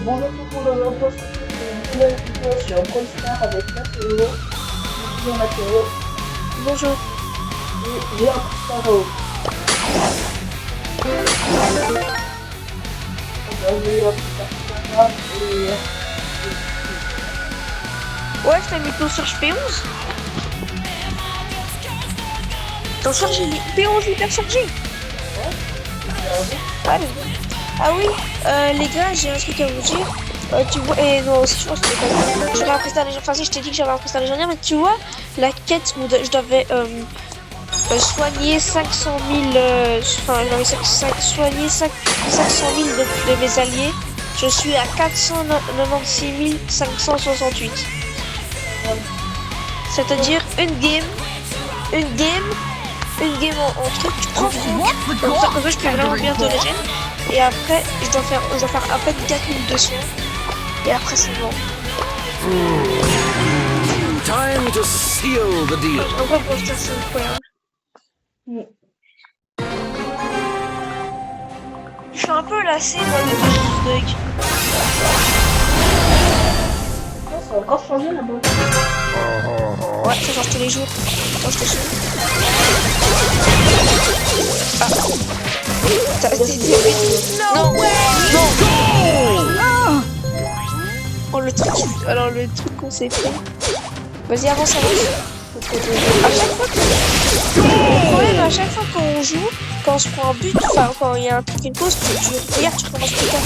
bonjour tout le monde, on se retrouve pour une nouvelle vidéo sur Brawl Stars avec Mathéo. Bonjour Mathéo. Bonjour. Et j'ai un Pistaro. Ouais, je t'ai mis ton sur P11. Ton chargé P11 hyper chargé. Allez. Ah oui, les gars, j'ai un truc à vous dire. Tu vois, et non, aussi, je pense que j'avais un prestat légendaire. Enfin, si, je t'ai dit que j'avais un prestat légendaire, mais tu vois, la quête où je devais soigner 500 000. Enfin, j'avais soigné 500 000 de mes alliés. Je suis à 496 568. C'est-à-dire une game en truc, tu prends comme ça je peux vraiment bientôt régène. Et après, je dois faire à peine 4200. Et après, c'est bon. Time to seal the deal. En vrai, pour ça, c'est incroyable. Je suis un peu lassé, moi, de tout ce truc. Ça a encore changé là-bas. Ouais, ça change tous les jours. Moi, je te suis. Ah. Non, non. Oh, le truc. Alors, le truc qu'on s'est fait. Vas-y, avance. À chaque fois le problème, à chaque fois qu'on joue, quand on se prend un but, enfin, quand il y a un truc, une pause, regardes, tu recommences plus tard.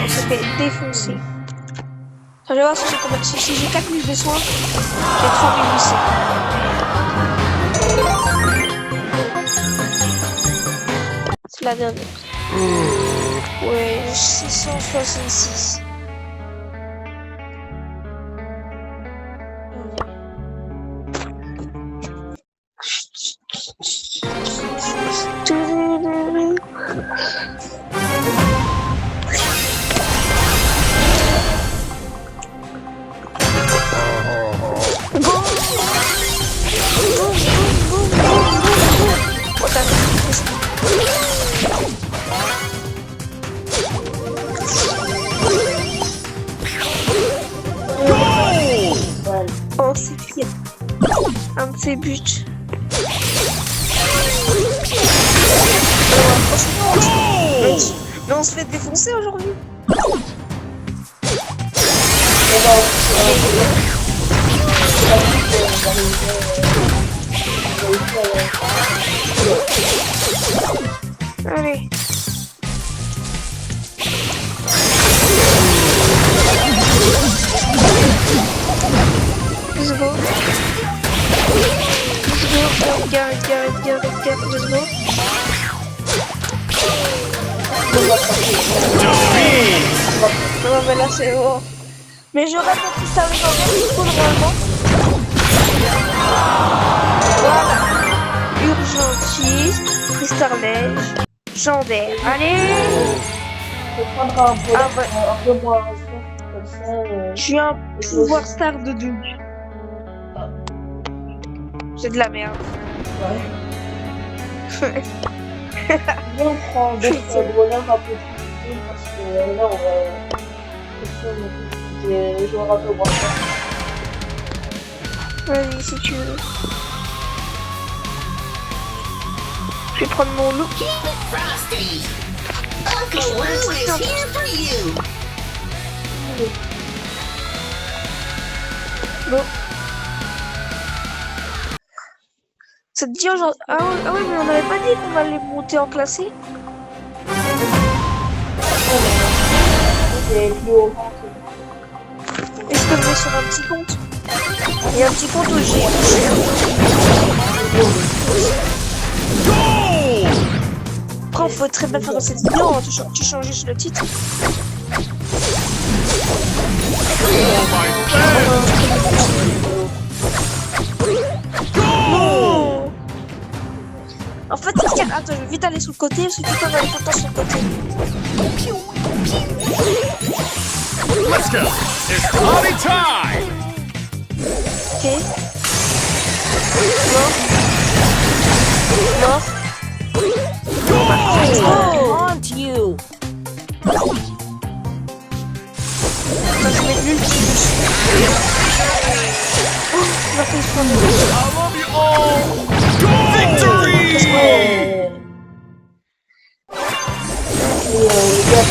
On se fait défoncer. Je vais voir si j'ai combien. Si j'ai 4000 de soins, j'ai 3800. C'est la dernière. Ouais, 666. Oh, c'est pire. Un de ses buts. Mais on se fait défoncer aujourd'hui. Allez. Let's go. Garde, let's go. Non, mais là c'est bon. Mais j'aurais pas pu ça aujourd'hui, du coup, normalement. Voilà. Urgentiste, Cristarlège, Gendaire. Allez. Je vais prendre un peu moins fort, comme ça. Je suis un pouvoir star de Doug. C'est de la merde. Ouais. Viens, on prend d'autres brawlers un peu plus cool parce que là, on va des joueurs un peu moins forts. Vas-y, si tu veux. Je vais prendre mon look. Frosty! Uncle Lou is here for you! Bon. Ça te dit aujourd'hui. Ah ouais, mais on n'avait pas dit qu'on allait monter en classé. C'est plus haut. Est-ce que je vais sur un petit compte? Il y a un petit compte où j'ai. Après, on peut très bien faire dans cette vidéo, hein, tu changes juste le titre. Non. En fait, attends, je vais vite aller sur le côté parce que tu peux aller tout le temps sur le côté. Let's go! It's party time! Ok. Non. Mort. On to you. Attends, je vais mettre l'ultime dessus. Oh, il m'a fait exploser. Victory! Ouais. Et les gars,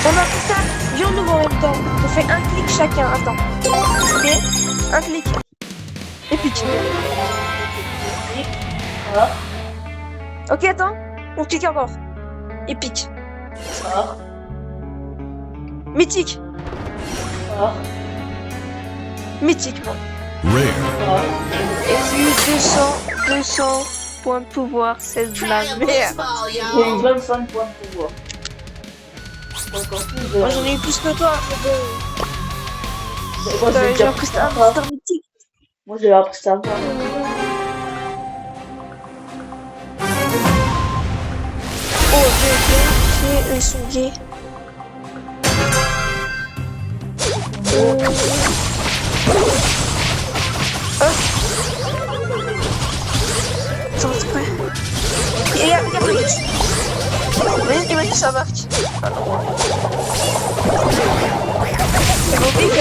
On a fait ça. Viens, on ouvre en même temps. On fait un clic chacun. Attends. Ok. Un clic. Épique. ah, Ok, attends. On clique encore. Épique. ah, Mythique. ah, Mythique, moi. Rare. ah. Et puis 200 points de pouvoir. C'est de la Triumph merde. this ball, J'ai eu y'all. 25 points de pouvoir. Encore plus de... Moi, j'en ai eu plus que toi. Moi, j'ai J'ai déjà appris pris ça. ça. C'est un mythique. Moi, j'ai appris ça. Oh, ok. Ils sont gays. Attends, c'est prêt. Et regarde le but. Imagine ça marque. Ah non. C'est mon pic.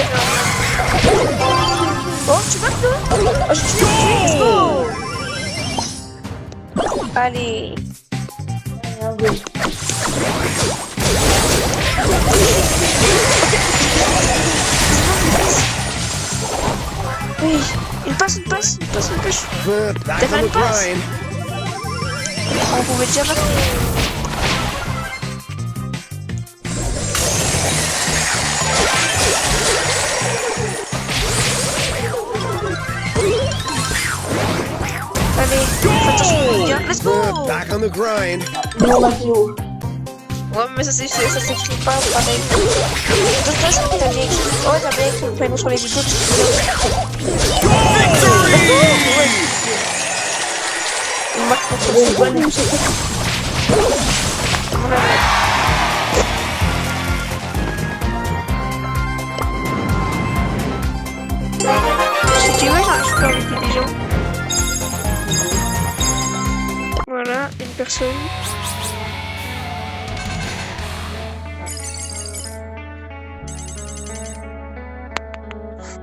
Oh, tu marques là? Oh, je tue, let's go. Allez. Bien joué. Oui, une passe. But back T'as on pas the une passe? grind. On pouvait déjà marquer. Allez, attention, viens, let's go! But back on the grind. Non, Mathéo. Ouais, mais ça s'écrit pas pareil. De toute façon, t'as bien écrit. Ouais, t'as bien écrit le prénom sur les vidéos, tu te Il marque pour J'ai une bonne équipe. Si tu veux, je peux inviter des gens. Voilà, une personne.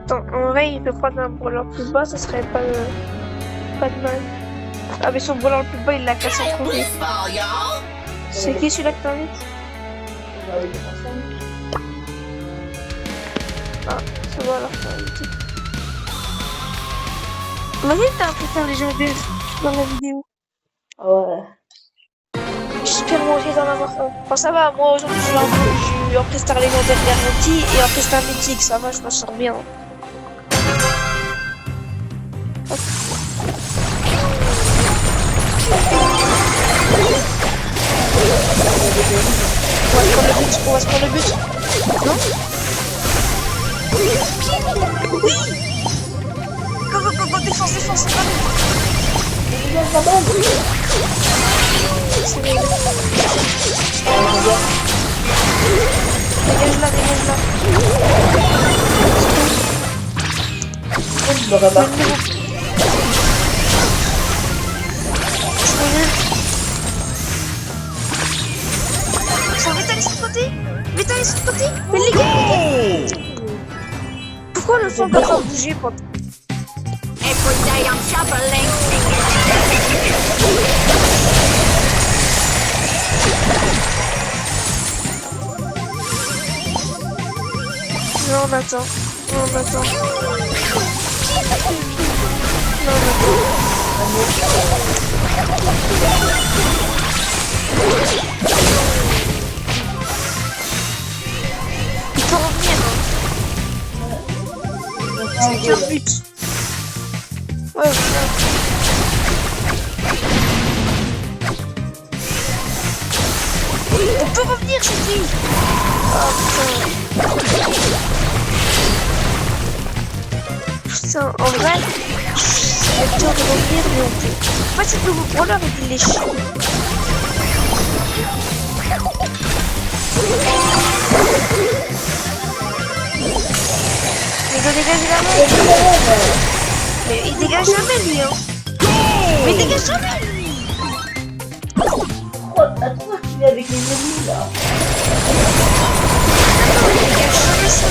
Attends, en vrai, il peut prendre un brawler plus bas, ça serait pas de mal. Ah, mais son brawler le plus bas, il l'a cassé en Triumph premier. this ball, y'all. C'est qui celui-là que t'invites? Regardez les personnes. Ah, ça va alors, t'as invité. Vas-y, t'as appris faire les jeux dans la vidéo. Ah ouais. J'espère moi aussi d'en avoir un. Enfin, ça va, moi aujourd'hui, j'ai eu un prestar légendaire garanti et un prestar mythique, ça va, je me sens bien. Hop. On va se prendre le but. Non? Oui! Go, défense, c'est pas nous. Dégage la balle. C'est bien. Dégage-la. Je l'aurais marqué. Vitalis sur le côté. Mais les gars, pourquoi le son n'a pas bougé pendant... Every day I'm shoveling. Non, on attend. Il peut revenir, hein. C'est qu'un but. Ouais, voilà. On peut revenir, je dis. Oh putain, en vrai, c'est dur de revenir, mais on peut. En fait, c'est le nouveau brawler, il est chiant. Il doit dégager la main. Mais il dégage jamais, lui, hein. Mais dégage jamais. Oh, attends, tu es avec les ennemis là. Dégage jamais ça.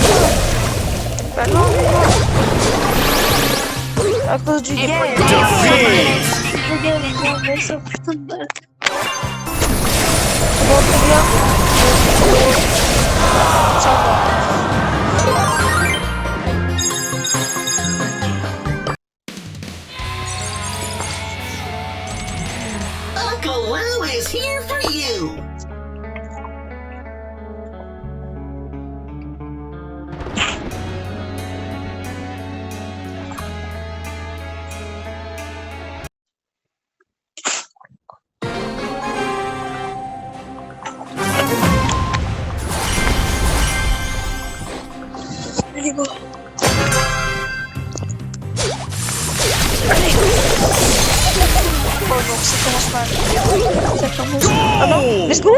Bah non, non. À cause du game. Defeat. Le game, les gars, mais ça putain de balle. Bon, très bien. Ça va. Uncle Lou is here for you. Allez, go. Allez. Oh non, ça commence mal. Ça commence. Ah non, let's go.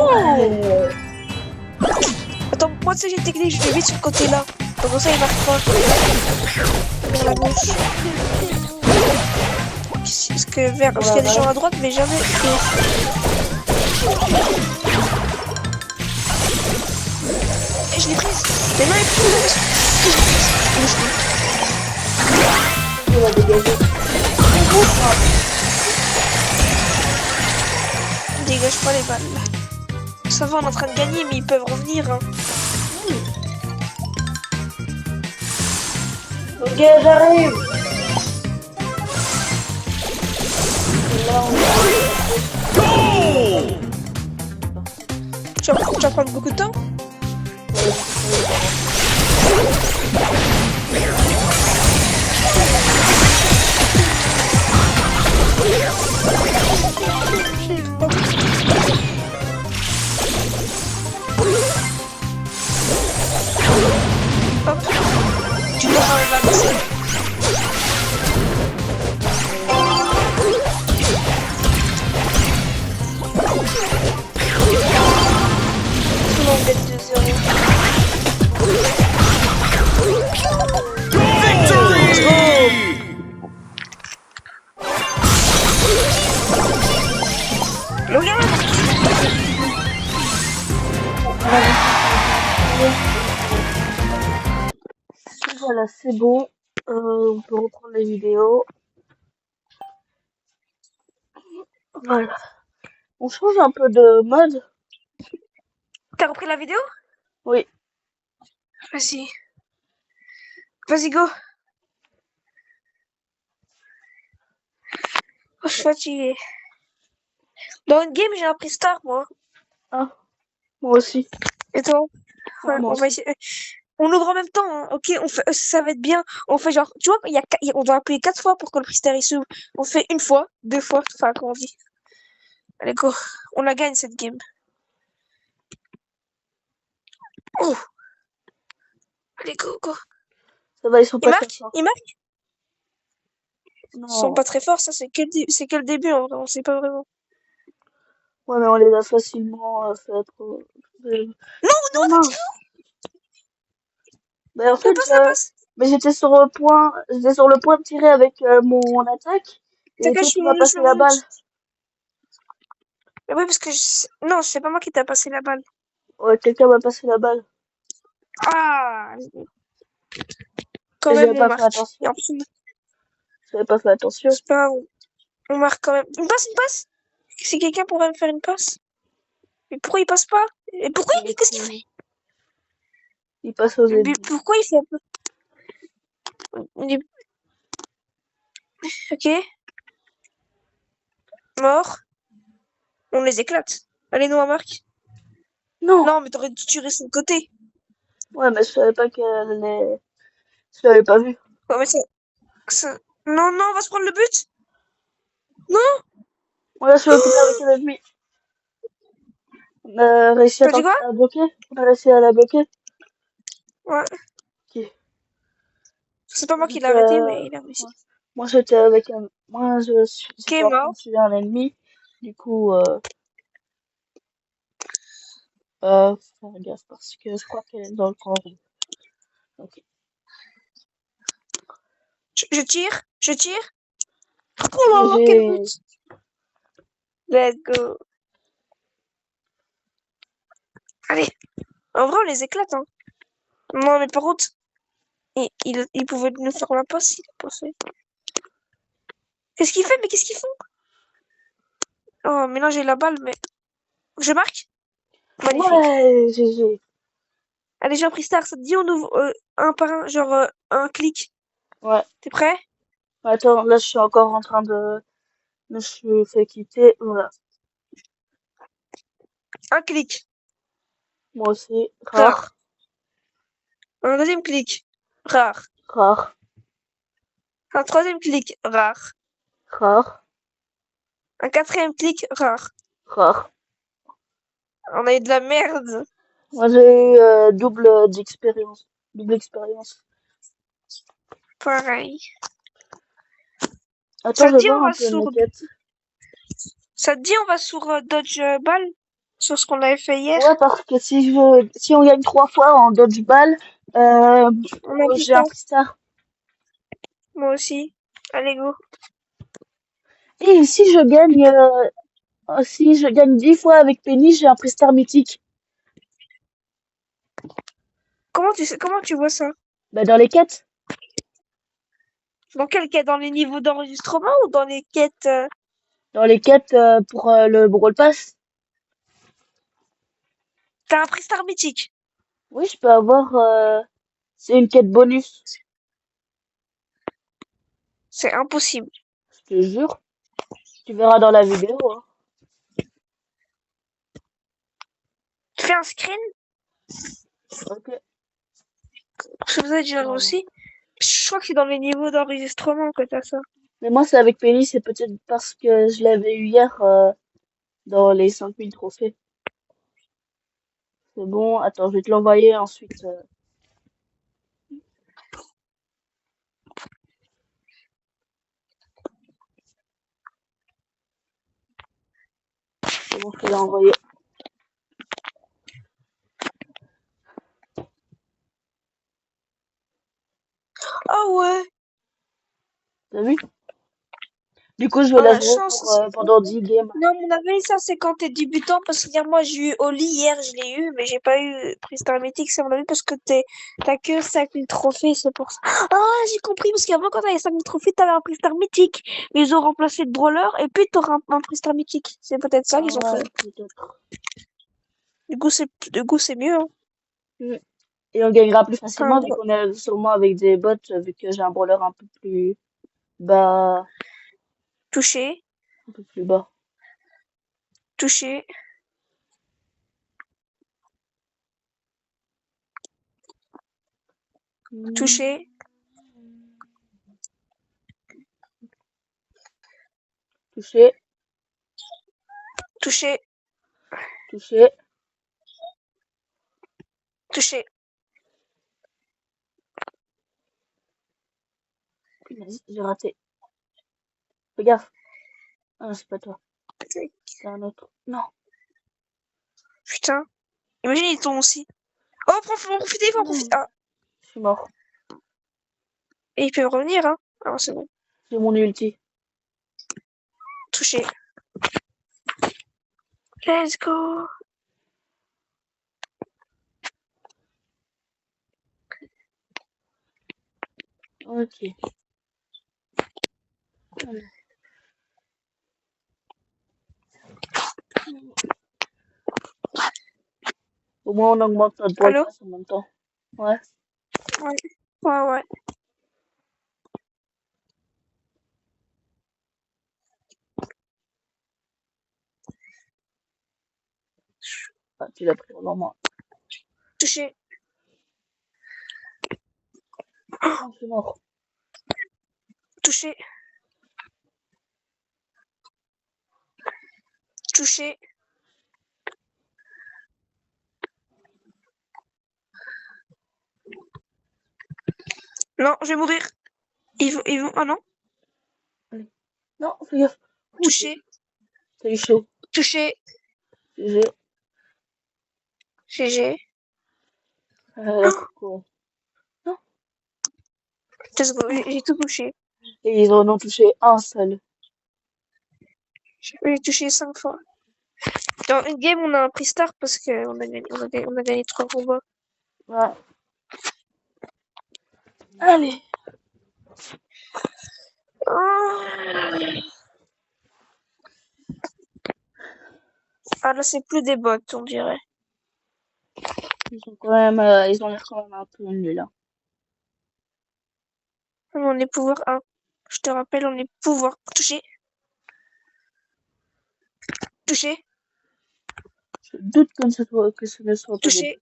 Attends, moi tu sais j'ai une technique, je vais vite sur le côté là. Comme ça il marque pas. Vers la gauche. Parce qu'il y a des gens à droite, mais jamais. Et je l'ai prise. Mais non, il est prise. Il va dégager. Dégage pas les balles. Ça va, on est en train de gagner, mais ils peuvent revenir. Hein. Ok, j'arrive. Là, Tu vas prendre beaucoup de temps. Hop. Tu dois avancer. Tout le monde gagne 2-0. Victory! voilà, c'est bon. On peut reprendre les vidéos. Voilà. On change un peu de mode. T'as repris la vidéo? Oui. Vas-y. Vas-y, go. Oh, je suis fatiguée. Dans une game, j'ai appris Star, moi. Ah, moi aussi. Et toi? Ouais, Moi on va aussi. essayer. On ouvre en même temps, hein. Ok, on fait, ça va être bien. On fait genre, tu vois, on doit appeler 4 fois pour que le freestyle il s'ouvre. On fait une fois, 2 fois, enfin, comment on dit. Allez, go. On la gagne cette game. Oh. Allez, go, go. Ça va, ils sont Il pas très marque? forts. Il marque? Ils sont Non. pas très forts, ça, c'est que le début, en vrai, on sait pas vraiment. Ouais, mais on les a facilement fait trop. Non, Non. Mais en la fait, passe, la passe. mais j'étais sur le point de tirer avec mon attaque. Et T'inquiète, toi, tu m'as passé la balle. Mais oui, parce que non, c'est pas moi qui t'a passé la balle. Ouais, quelqu'un m'a passé la balle. Ah, quand Et même, j'avais on pas fait marque. attention. Et en plus, J'avais pas fait attention. c'est pas grave, on marque quand même. Une passe. Si quelqu'un pourrait me faire une passe. Mais pourquoi il passe pas? Et pourquoi qu'est-ce qu'il fait? Il passe aux Mais ennemis. pourquoi il fait un peu? Ok, mort. On les éclate. Allez, nous, on marque. Non. Non, mais t'aurais dû tirer sur le côté. Ouais, mais je savais pas qu'elle allait. Je l'avais pas vu. Ouais, mais non, on va se prendre le but. Non, On a se retrouvé avec un ennemi. On a réussi t'as dit quoi? à bloquer. On a réussi à la bloquer. Ouais. Ok. C'est pas moi qui l'ai J'étais, arrêté, mais il a réussi. ouais. Moi, j'étais avec un. Moi, Ok, j'étais en train mort. de tuer un ennemi. Du coup, faut faire gaffe parce que je crois qu'elle est dans le camp rouge. Ok. Je tire. Oh là là, quel GG. but! Let's go. Allez, en vrai, on les éclate, hein. Non, mais par contre, il pouvait nous faire la passe, il a pas fait. Qu'est-ce qu'il fait? Mais qu'est-ce qu'ils font? Oh, mais là, j'ai la balle, mais... Je marque? Magnifique. Ouais, GG. Allez, j'ai pris Star, ça te dit, on ouvre un par un, genre un clic. Ouais. T'es prêt? Attends, là, je suis encore en train de... Je me suis fait quitter. Voilà. Un clic. Moi aussi. Rare. Rare. Un deuxième clic. Rare. Rare. Un troisième clic. Rare. Rare. Un quatrième clic. Rare. Rare. On a eu de la merde. Moi, j'ai eu double d'expérience. Double expérience. Pareil. Attends, Ça je te vais dit, on voir un va peu sur... mes quêtes. Ça te dit, on va sur Dodge Ball? Sur ce qu'on avait fait hier? Ouais, parce que si on gagne 3 fois en dodgeball, On a pris j'ai ça. un freestar. Moi aussi. Allez, go. Et si je gagne 10 fois avec Penny, j'ai un freestar mythique. Comment tu vois ça? Bah, dans les quêtes. Dans quelle quête? Dans les niveaux d'enregistrement ou dans les quêtes Dans les quêtes pour le Brawl Pass. T'as un prix Star mythique. Oui, je peux avoir, c'est une quête bonus. C'est impossible. Je te jure. Tu verras dans la vidéo, hein. Fais un screen. Ok. Je vous ai déjà Voilà. aussi. Je crois que c'est dans les niveaux d'enregistrement que t'as ça. Mais moi, c'est avec Penny, c'est peut-être parce que je l'avais eu hier, dans les 5000 trophées. C'est bon. Attends, je vais te l'envoyer ensuite. C'est bon, je te l'ai envoyé. Ah ouais. T'as vu? Du coup, je vais Oh la la jouer chance. pour, pendant 10 games. Non, mon avis, ça c'est quand t'es débutant parce que moi j'ai eu Oli hier, je l'ai eu, mais j'ai pas eu prix Star mythique, c'est à mon avis parce que t'as que 5000 trophées, c'est pour ça. Ah, j'ai compris parce qu'avant quand t'avais 5000 trophées, t'avais un prix Star mythique. Mais ils ont remplacé le brawler et puis t'auras un prix Star mythique. C'est peut-être ça qu'ils ont Ah, fait. peut-être. Du coup c'est mieux, hein. Mm. Et on gagnera plus Un facilement vu bro- qu'on est sûrement avec des bots, vu que j'ai un brawler un peu plus bas, touché, un peu plus bas. touché, Mm. touché, Touché, touché, touché. touché. Punaise, j'ai raté. Fais gaffe. Ah, non, c'est pas toi. C'est un autre. Non. Putain. Imagine, ils tombent aussi. Oh, faut en profiter, faut en profiter. Ah, Je suis mort. et ils peuvent revenir, hein. Ah, c'est bon. J'ai mon ulti. Touché. Let's go. Ok. Au moins, on augmente notre Brawl Allô? Pass en même temps. Ouais. Ouais. Ouais, ouais. Ah, tu l'as pris avant moi. Touché. Ah, je suis mort. Touché. Touché. Non, je vais mourir. Ils vont. Ah non. Allez. Non, fais gaffe. Ouh, Touché. t'as eu chaud. Touché. GG. GG. La coco. Non. Let's go. J'ai tout touché. Et ils en ont touché un seul. J'ai touché 5 fois. Dans une game, on a un prix star parce qu'on a gagné 3 combats. Ouais. Allez. Ah là, c'est plus des bots, on dirait. Ils sont quand même, ils ont l'air quand même un peu nuls, hein. On est pouvoir 1. Je te rappelle, on est pouvoir toucher. Toucher. Je doute que ce ne soit pas des Toucher. bots.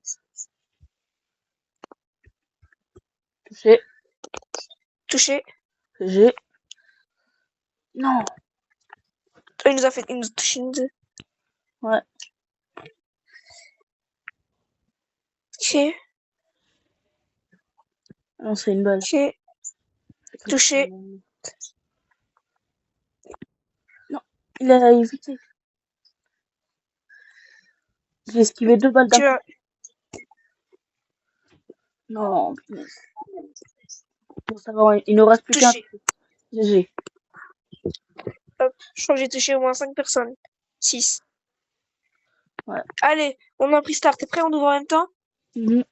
Touché. Toucher. J'ai. Non. Oh, il nous a touché une 2. Ouais. Ok. Non, c'est une balle. Ok. Touché. Non. Il a évité. J'ai esquivé 2 balles d'un Tu coup. as Non, punaise. Bon, ça va, il nous reste plus qu'un. touché. GG. Hop. Je crois que j'ai touché au moins 5 personnes. 6. Ouais. Allez, on a un prix star. T'es prêt? On ouvre en même temps? Mhm.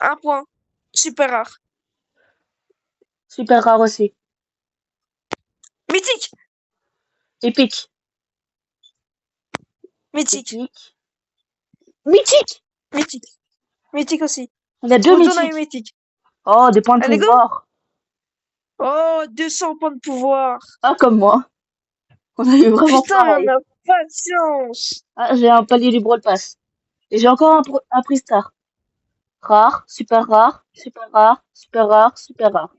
1 point. Super rare. Super rare aussi. Mythique. Épique. Mythique. Épique. Mythique. Mythique. Mythique aussi. On a 2 On a eu mythiques. mythique. Oh, des points de Allez, go! pouvoir. Oh, 200 points de pouvoir. Ah, comme moi. On a eu vraiment Putain, mais pareil. on a pas de chance. Ah, j'ai un palier du Brawl Pass. Et j'ai encore un prix star. Rare, super rare, super rare, super rare, super rare.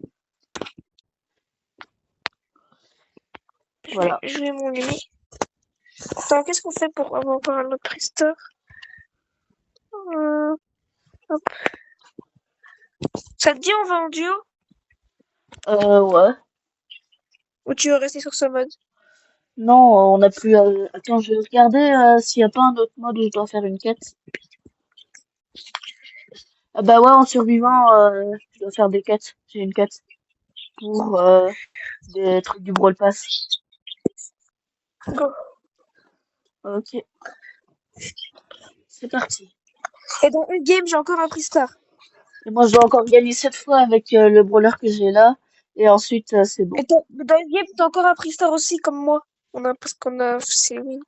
Voilà. Je vais m'ennuyer. Attends, qu'est-ce qu'on fait pour avoir encore un autre prix star? Hop. Ça te dit on va en duo? Ouais. Ou tu veux rester sur ce mode? Non, on a plus. Attends, je vais regarder s'il n'y a pas un autre mode où je dois faire une quête. Ah bah ouais, en survivant, je dois faire des quêtes. J'ai une quête pour des trucs du Brawl Pass. Go. Ok, c'est parti. Et dans une game, j'ai encore un prix star. Et moi, je dois encore gagner 7 fois avec le brawler que j'ai là. Et ensuite, c'est bon. Et dans une game, t'as encore un prix star aussi, comme moi. Parce qu'on a, c'est oui.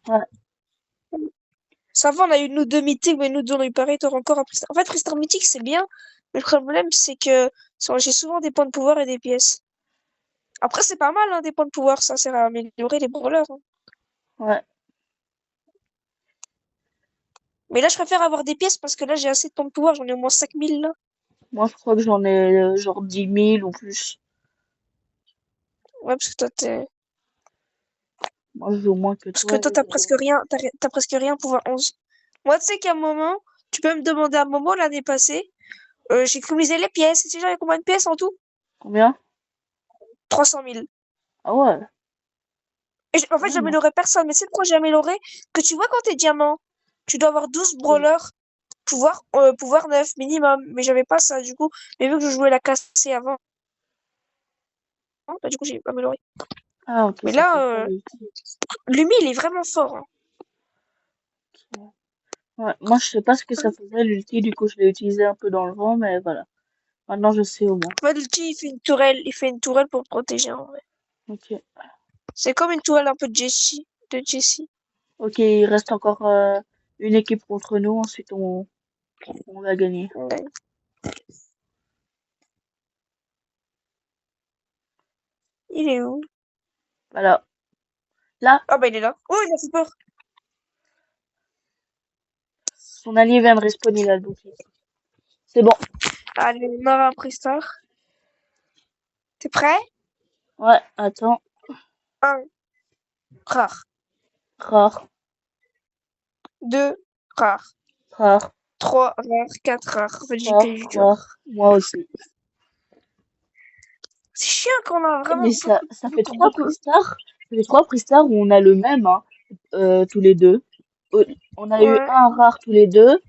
Ouais. Ça va, on a eu nous deux mythiques, mais nous deux on a eu pareil, t'auras encore un prix star. En fait, prix star mythique, c'est bien. Mais le problème, c'est que j'ai souvent des points de pouvoir et des pièces. Après, c'est pas mal, hein, des points de pouvoir. Ça sert à améliorer les brawlers, hein. Ouais. Mais là, je préfère avoir des pièces parce que là, j'ai assez de points de pouvoir. J'en ai au moins 5000 là. Moi, je crois que j'en ai genre 10 000 ou plus. Ouais, parce que toi, Moi, je veux moins que parce que toi. toi, t'as presque rien. T'as presque rien pouvoir 11. Moi, tu sais qu'à un moment, tu peux me demander à un moment l'année passée, j'ai cumulisé les pièces. Et tu sais, j'avais combien de pièces en tout? Combien? 300 000. Ah ouais. Et en fait, Vraiment. j'améliorais personne. Mais c'est pourquoi j'ai amélioré que tu vois, quand t'es diamant, tu dois avoir 12 brawlers, pouvoir 9 minimum. Mais j'avais pas ça, du coup. Mais vu que je jouais la cassée avant, bah, du coup, j'ai amélioré. Ah ok, Mais ça fait là, ça l'ulti. Lumi, il est vraiment fort, hein. Ouais, moi, je sais pas ce que ça faisait l'ulti, du coup, je l'ai utilisé un peu dans le vent, mais voilà. Maintenant, je sais au moins. En fait, l'ulti, il fait une tourelle pour te protéger, en vrai. Ok. C'est comme une tourelle un peu de Jessie. Ok, il reste encore une équipe contre nous, ensuite on va gagner. Ouais. Il est où? Voilà. Là, Ah bah il est là. Oh, il a fait peur. son allié vient de respawn, il a le bouclier. C'est bon. Allez, on aura un prix star. T'es prêt? Ouais, attends. 1, rare. Rare, 2, rare. rare, 3, rare. 4, rare. En fait, j'ai que rare, du dur. rare. Moi aussi. C'est chiant qu'on a vraiment Mais ça fait beaucoup, 3 beaucoup. prix stars. Ça fait 3 prix stars où on a le même, hein, tous les deux. On a eu Ouais, un rare tous les deux,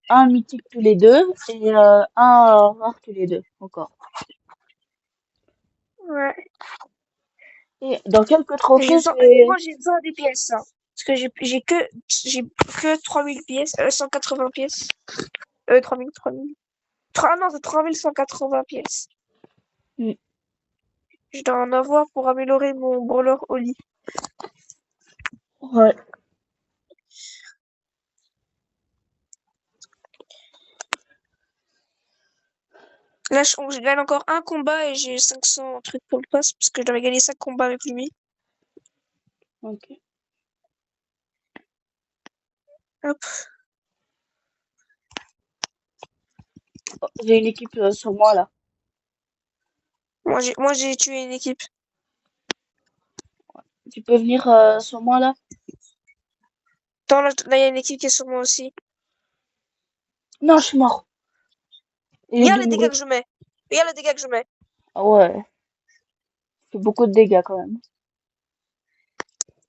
un mythique tous les deux, et un rare tous les deux, encore. ouais. Et dans quelques J'ai trophées, 100 j'ai... moi, j'ai besoin des pièces, hein. Parce que j'ai que 3000 pièces, 180 pièces. 3000. Ah non, c'est 3180 pièces. Hmm, Je dois en avoir pour améliorer mon brawler au lit. ouais. Là, je gagne encore un combat et j'ai 500 trucs pour le pass parce que je devais gagner 5 combats avec lui. Ok. Hop. Oh, j'ai une équipe sur moi, là. Moi, j'ai tué une équipe. Tu peux venir sur moi, là? Attends, là, il y a une équipe qui est sur moi aussi. Non, je suis mort. Il est Regarde de les dégâts mourir. que je mets. Regarde les dégâts que je mets. Ah ouais. Fait beaucoup de dégâts, quand même.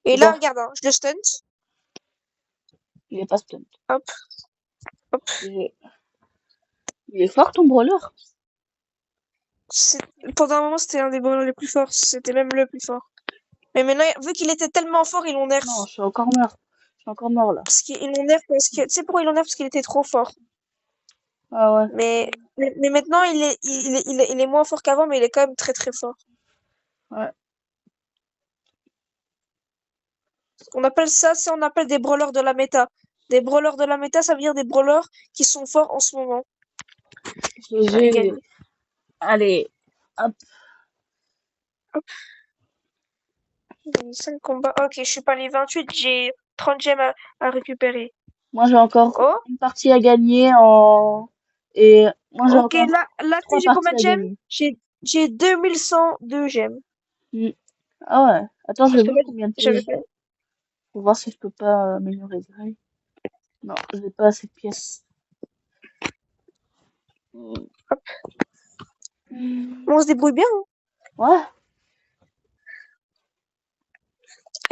Et C'est là, bon. regarde, hein, je le stunt. Il est pas stunt. Hop, hop. Il est fort, ton brawler. C'est- Pendant un moment, c'était un des brawlers les plus forts. C'était même le plus fort. Mais maintenant, vu qu'il était tellement fort, ils l'ont nerf. Non, je suis encore mort. Je suis encore mort, là. Parce qu'ils l'ont nerf parce que... Tu sais pourquoi ils l'ont nerf? Parce qu'il était trop fort. Ah ouais. Mais maintenant, il est moins fort qu'avant, mais il est quand même très très fort. Ouais. On appelle des brawlers de la méta. Des brawlers de la méta, ça veut dire des brawlers qui sont forts en ce moment. Allez, GG. gagne. Allez. Hop. Hop, j'ai 5 combats. Ok, je suis pas les 28, j'ai 30 gemmes à récupérer. Moi, j'ai encore Oh, une partie à gagner en... Et moi, j'ai ok, encore là, tu sais, trois j'ai combien parties de à gemmes? gagner. J'ai 2102 gemmes. Hmm. Ah ouais. Attends, je Je vais peux voir mettre, combien de pièces j'avais j'ai. fait. Pour voir si je peux pas améliorer direct. Non, j'ai pas assez de pièces. Hmm. Hop. Hmm. On se débrouille bien, hein. Ouais.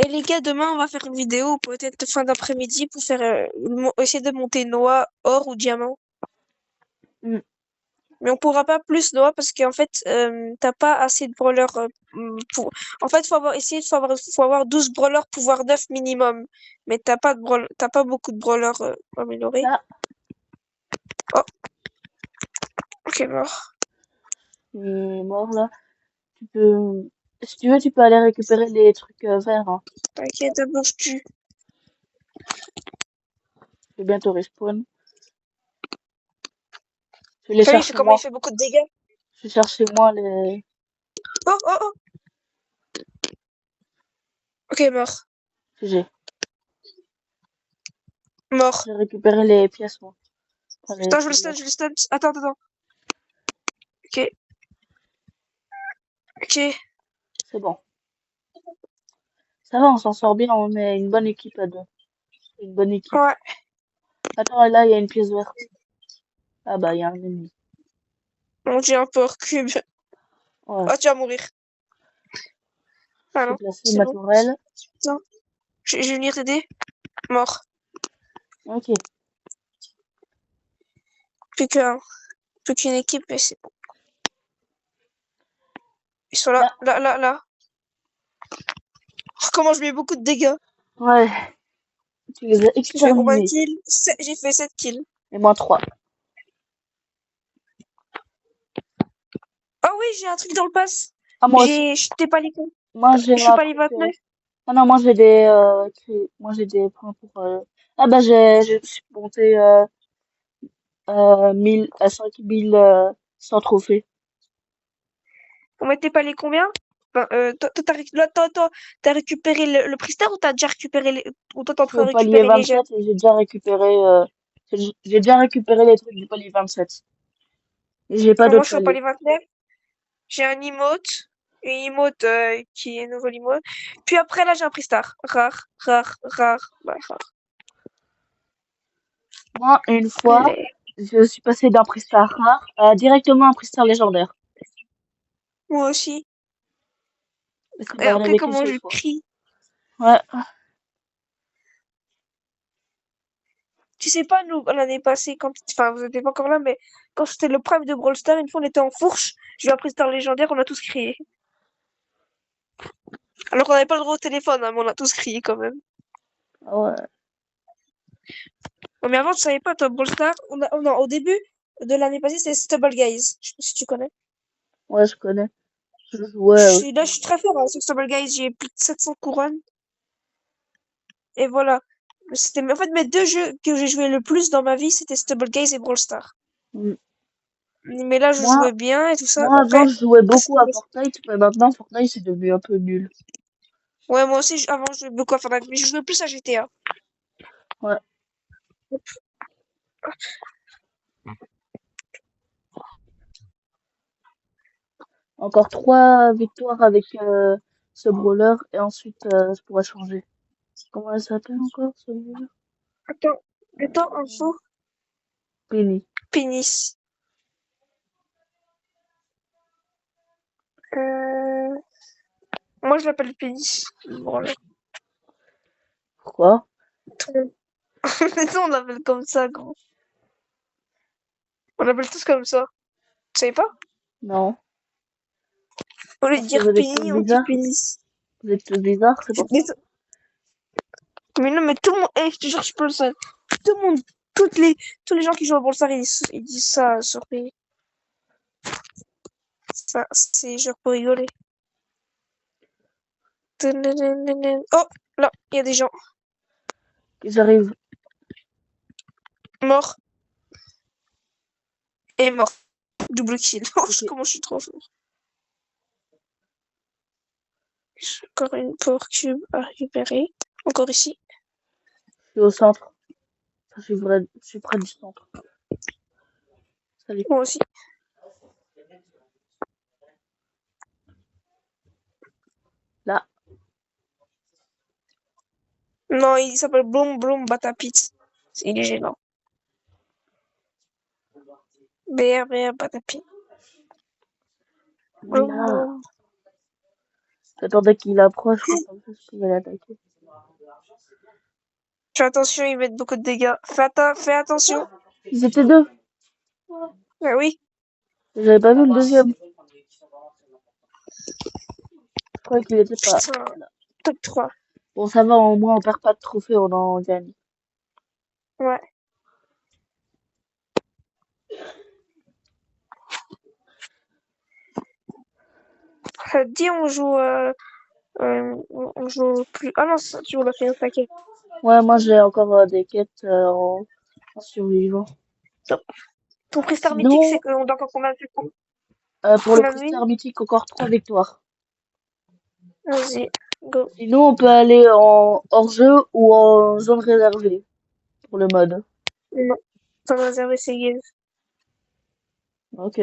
Et les gars, demain, on va faire une vidéo, peut-être fin d'après-midi, pour faire essayer de monter Noah, or ou diamant. Hmm. Mais on pourra pas plus Noah parce qu'en fait, t'as pas assez de brawlers pour. En fait, faut avoir 12 brawlers pouvoir 9 minimum. Mais t'as pas beaucoup de brawlers améliorés. Là, Oh, ok, mort. il est mort là. Tu peux... Si tu veux, tu peux aller récupérer les trucs verts. Hein. T'inquiète, d'abord je tue. Je vais bientôt respawn. Je vais les T'as vu, il fait chercher comment il moi. fait beaucoup de dégâts. Je vais chercher moi les... Oh, oh, oh. Ok, mort. J'ai Mort. J'ai récupéré les pièces moi. Enfin, les Attends, trucs je verts. le stun. Attends. Ok, ok. C'est bon. Ça va, on s'en sort bien. On est une bonne équipe à deux. Une bonne équipe. Ouais. Attends, là, il y a une pièce verte. Ah bah, il y a un ennemi. Mon dieu, un porc cube. Ouais. Oh, tu vas mourir. Ah J'ai non, placé c'est ma bon. tourelle. Attends, je vais venir t'aider. Mort. Ok. Plus qu'un. Plus qu'une équipe, mais c'est bon. Ils sont là, Là. là. Oh, comment je mets beaucoup de dégâts. Ouais. Tu les as J'ai fait combien de exterminés. kills? J'ai fait 7 kills. Et moi 3. Oh oui, j'ai un truc dans le pass. Ah, moi aussi. Je t'ai pas les comptes. Moi, j'ai Je suis un pas les truc. 29. Ah non, moi, j'ai des, moi, j'ai des points pour, ah bah, je suis monté, 1000, à 5000, sans trophée. On mettait pas les combien? Enfin, t'as récupéré le Pristar ou t'as déjà récupéré les... ou toi t'es en Je suis train au de palier récupérer les gemmes? 27 et j'ai déjà récupéré les trucs du palier 27. Et j'ai pas Moi, d'autres je suis pas paliers. les 29. J'ai un emote. Une emote qui est nouveau emote. Puis après, là, j'ai un Pristar. Rare. Bah, rare. Moi, une fois, Les- je suis passé d'un prestar rare à directement un prestar légendaire. Moi aussi. Et ça Et m'est après, arrivé qu'une comment seule je fois. crie. Ouais. Tu sais pas, nous, l'année passée, enfin, vous étiez pas encore là, mais quand c'était le prime de Brawl Stars, une fois, on était en fourche. J'ai eu un Pristar légendaire, on a tous crié. Alors qu'on n'avait pas le droit au téléphone, hein, mais on a tous crié quand même. Ah ouais. Ouais, mais avant, tu savais pas, toi, Brawl Stars, non, au début de l'année passée, c'était Stubble Guys. Je sais pas si tu connais. Ouais, je connais. Je jouais aussi. Là, je suis très fort hein, sur Stubble Guys, j'ai plus de 700 couronnes. Et voilà. En fait, mes deux jeux que j'ai joué le plus dans ma vie, c'était Stubble Guys et Brawl Stars. Mm. Mais là, je Moi, jouais bien et tout ça. moi, avant, Après, je jouais beaucoup à Fortnite, mais maintenant, Fortnite, c'est devenu un peu nul. ouais, moi aussi, avant, je jouais beaucoup à Fortnite, mais je jouais plus à GTA. Ouais. Encore 3 victoires avec ce brawler, et ensuite, je pourrais changer. Comment elle s'appelle encore, ce brawler? Attends, info, Penny. pénis. Euh... Moi, je l'appelle pénis. Voilà. Pourquoi? Mais nous, on l'appelle comme ça, gros. On l'appelle tous comme ça. Tu savais pas? Non. Au lieu de Parce que dire vous êtes tous pénis, on dit bizarres. pénis. Vous êtes tous bizarres, c'est pour ça. Mais, mais non, mais tout le monde, je te jure, je suis pas le seul. Tout le monde, tous les gens qui jouent à Brawl Stars, ils disent ça sur pénis. Ça, c'est genre pour rigoler. Oh, là, il y a des gens Ils arrivent. morts et morts. Double kill. Oh, Ok. comment je suis trop fort. J'ai encore une power cube à récupérer. Encore ici. Je suis au centre. Enfin, je suis près du centre. Salut. Moi aussi. Là. Non, il s'appelle Bloom Bloom Batapit. Il est gênant. BR Batapit. Bloom Là. Bloom. J'attendais qu'il approche, comme ça, je pouvais l'attaquer. Fais attention, ils mettent beaucoup de dégâts. Fais attention. Ils étaient deux. Ah oui. J'avais pas vu le deuxième. Je croyais qu'il était pas. Putain. Là. Top 3. Bon, ça va, au moins, on perd pas de trophée, on en gagne. Ouais. Ça te dit, on joue plus. Ah non, tu l'as fait un paquet. Ouais, moi, j'ai encore des quêtes en survivant. Ton freestyle mythique, c'est Sinon, qu'on doit encore combien de secondes? pour le Combien de wins? freestyle mythique, encore 3 victoires. Vas-y, go. Sinon, on peut aller en hors-jeu ou en zone réservée pour le mode. Non, t'en as réservé, c'est gaze. Ok.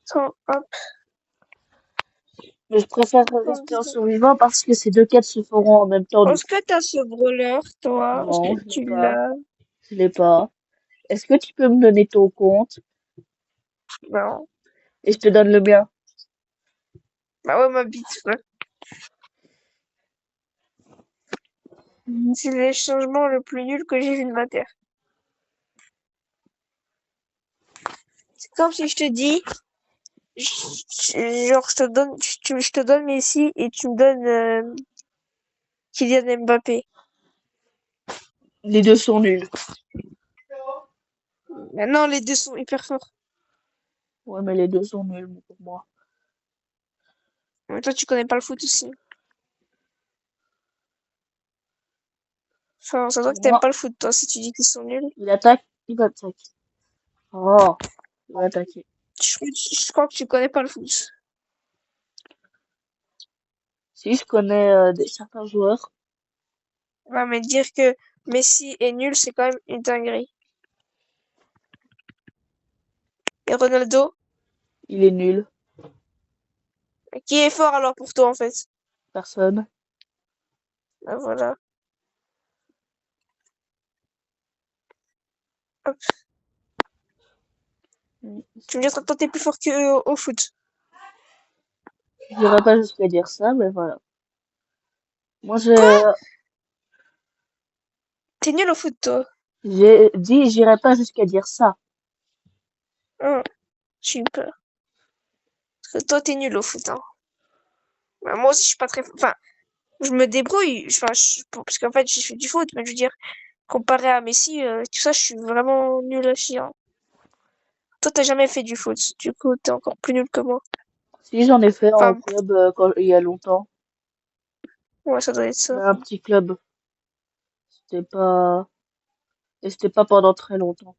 Attends, hop. Mais je préfère rester en survivant parce que ces deux quêtes se feront en même temps. Est-ce que t'as ce brawler, toi? Est-ce Non, que je l'ai tu pas. l'as? Je l'ai pas. Est-ce que tu peux me donner ton compte Non. et je te donne le mien? Bah ouais, ma bite, ouais. C'est l'échangement le plus nul que j'ai vu de ma terre. C'est comme si je te dis, genre, je te donne Messi et tu me donnes Kylian Mbappé. Les deux sont nuls. Non, les deux sont hyper forts. Ouais, mais les deux sont nuls pour moi. Mais toi, tu connais pas le foot aussi. Enfin, ça doit que t'aimes Moi, pas le foot, toi, si tu dis qu'ils sont nuls. il attaque, il attaque. Oh, il va attaquer. Je crois que tu connais pas le foot. Si je connais certains joueurs, Ouais, mais dire que Messi est nul, c'est quand même une dinguerie. Et Ronaldo, il est nul. qui est fort alors pour toi, en fait? Personne. Ben voilà. Hop. Tu me dis que toi, t'es plus fort que au foot. Je dirais pas jusqu'à dire ça, mais voilà. Moi, T'es nul au foot, toi. j'ai dit, j'irais pas jusqu'à dire ça. Hein, j'ai eu peur. Parce que toi, t'es nul au foot, hein. Bah, moi aussi, je suis pas très. Enfin, je me débrouille. Enfin, parce qu'en fait, j'ai fait du foot, mais je veux dire, comparé à Messi, tout ça, je suis vraiment nul aussi. Hein. Toi, t'as jamais fait du foot. Du coup, t'es encore plus nul que moi. Si j'en ai fait en Enfin, club il y a longtemps, ouais, ça doit être ça. mais un petit club. C'était pas et c'était pas pendant très longtemps.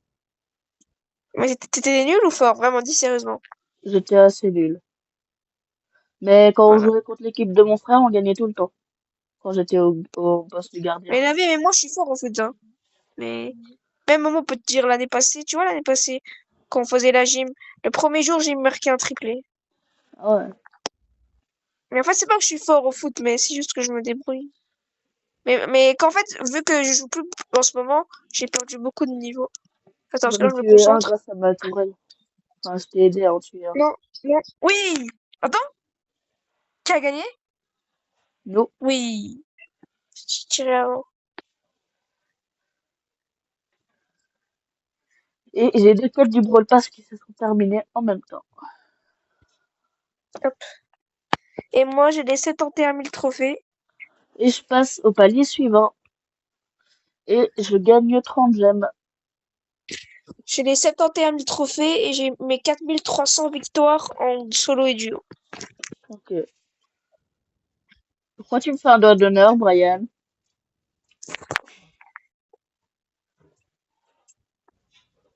Mais t'étais nul ou fort? Vraiment, dis sérieusement. J'étais assez nul. Mais quand on Voilà. jouait contre l'équipe de mon frère, on gagnait tout le temps. Quand j'étais au poste du gardien. Mais moi, je suis fort au foot, hein. Mais même moi, on peut te dire l'année passée, tu vois, l'année passée, quand on faisait la gym, le premier jour, j'ai marqué un triplé. Ah ouais. Mais en fait, c'est pas que je suis fort au foot, mais c'est juste que je me débrouille. Mais qu'en fait, vu que je joue plus en ce moment, j'ai perdu beaucoup de niveau. Attends, parce J'en que là, ai je me tué un concentre. grâce à ma tourelle. Enfin, je t'ai aidé à en tuer un. Non, non. Oui! Attends, qui a gagné? Non. Oui. J'ai tiré avant. Et j'ai deux quêtes du Brawl Pass qui se sont terminées en même temps. Hop. Et moi, j'ai les 71 000 trophées. Et je passe au palier suivant. Et je gagne 30 gemmes. J'ai les 71 000 trophées et j'ai mes 4300 victoires en solo et duo. Ok. Pourquoi tu me fais un doigt d'honneur, Brian?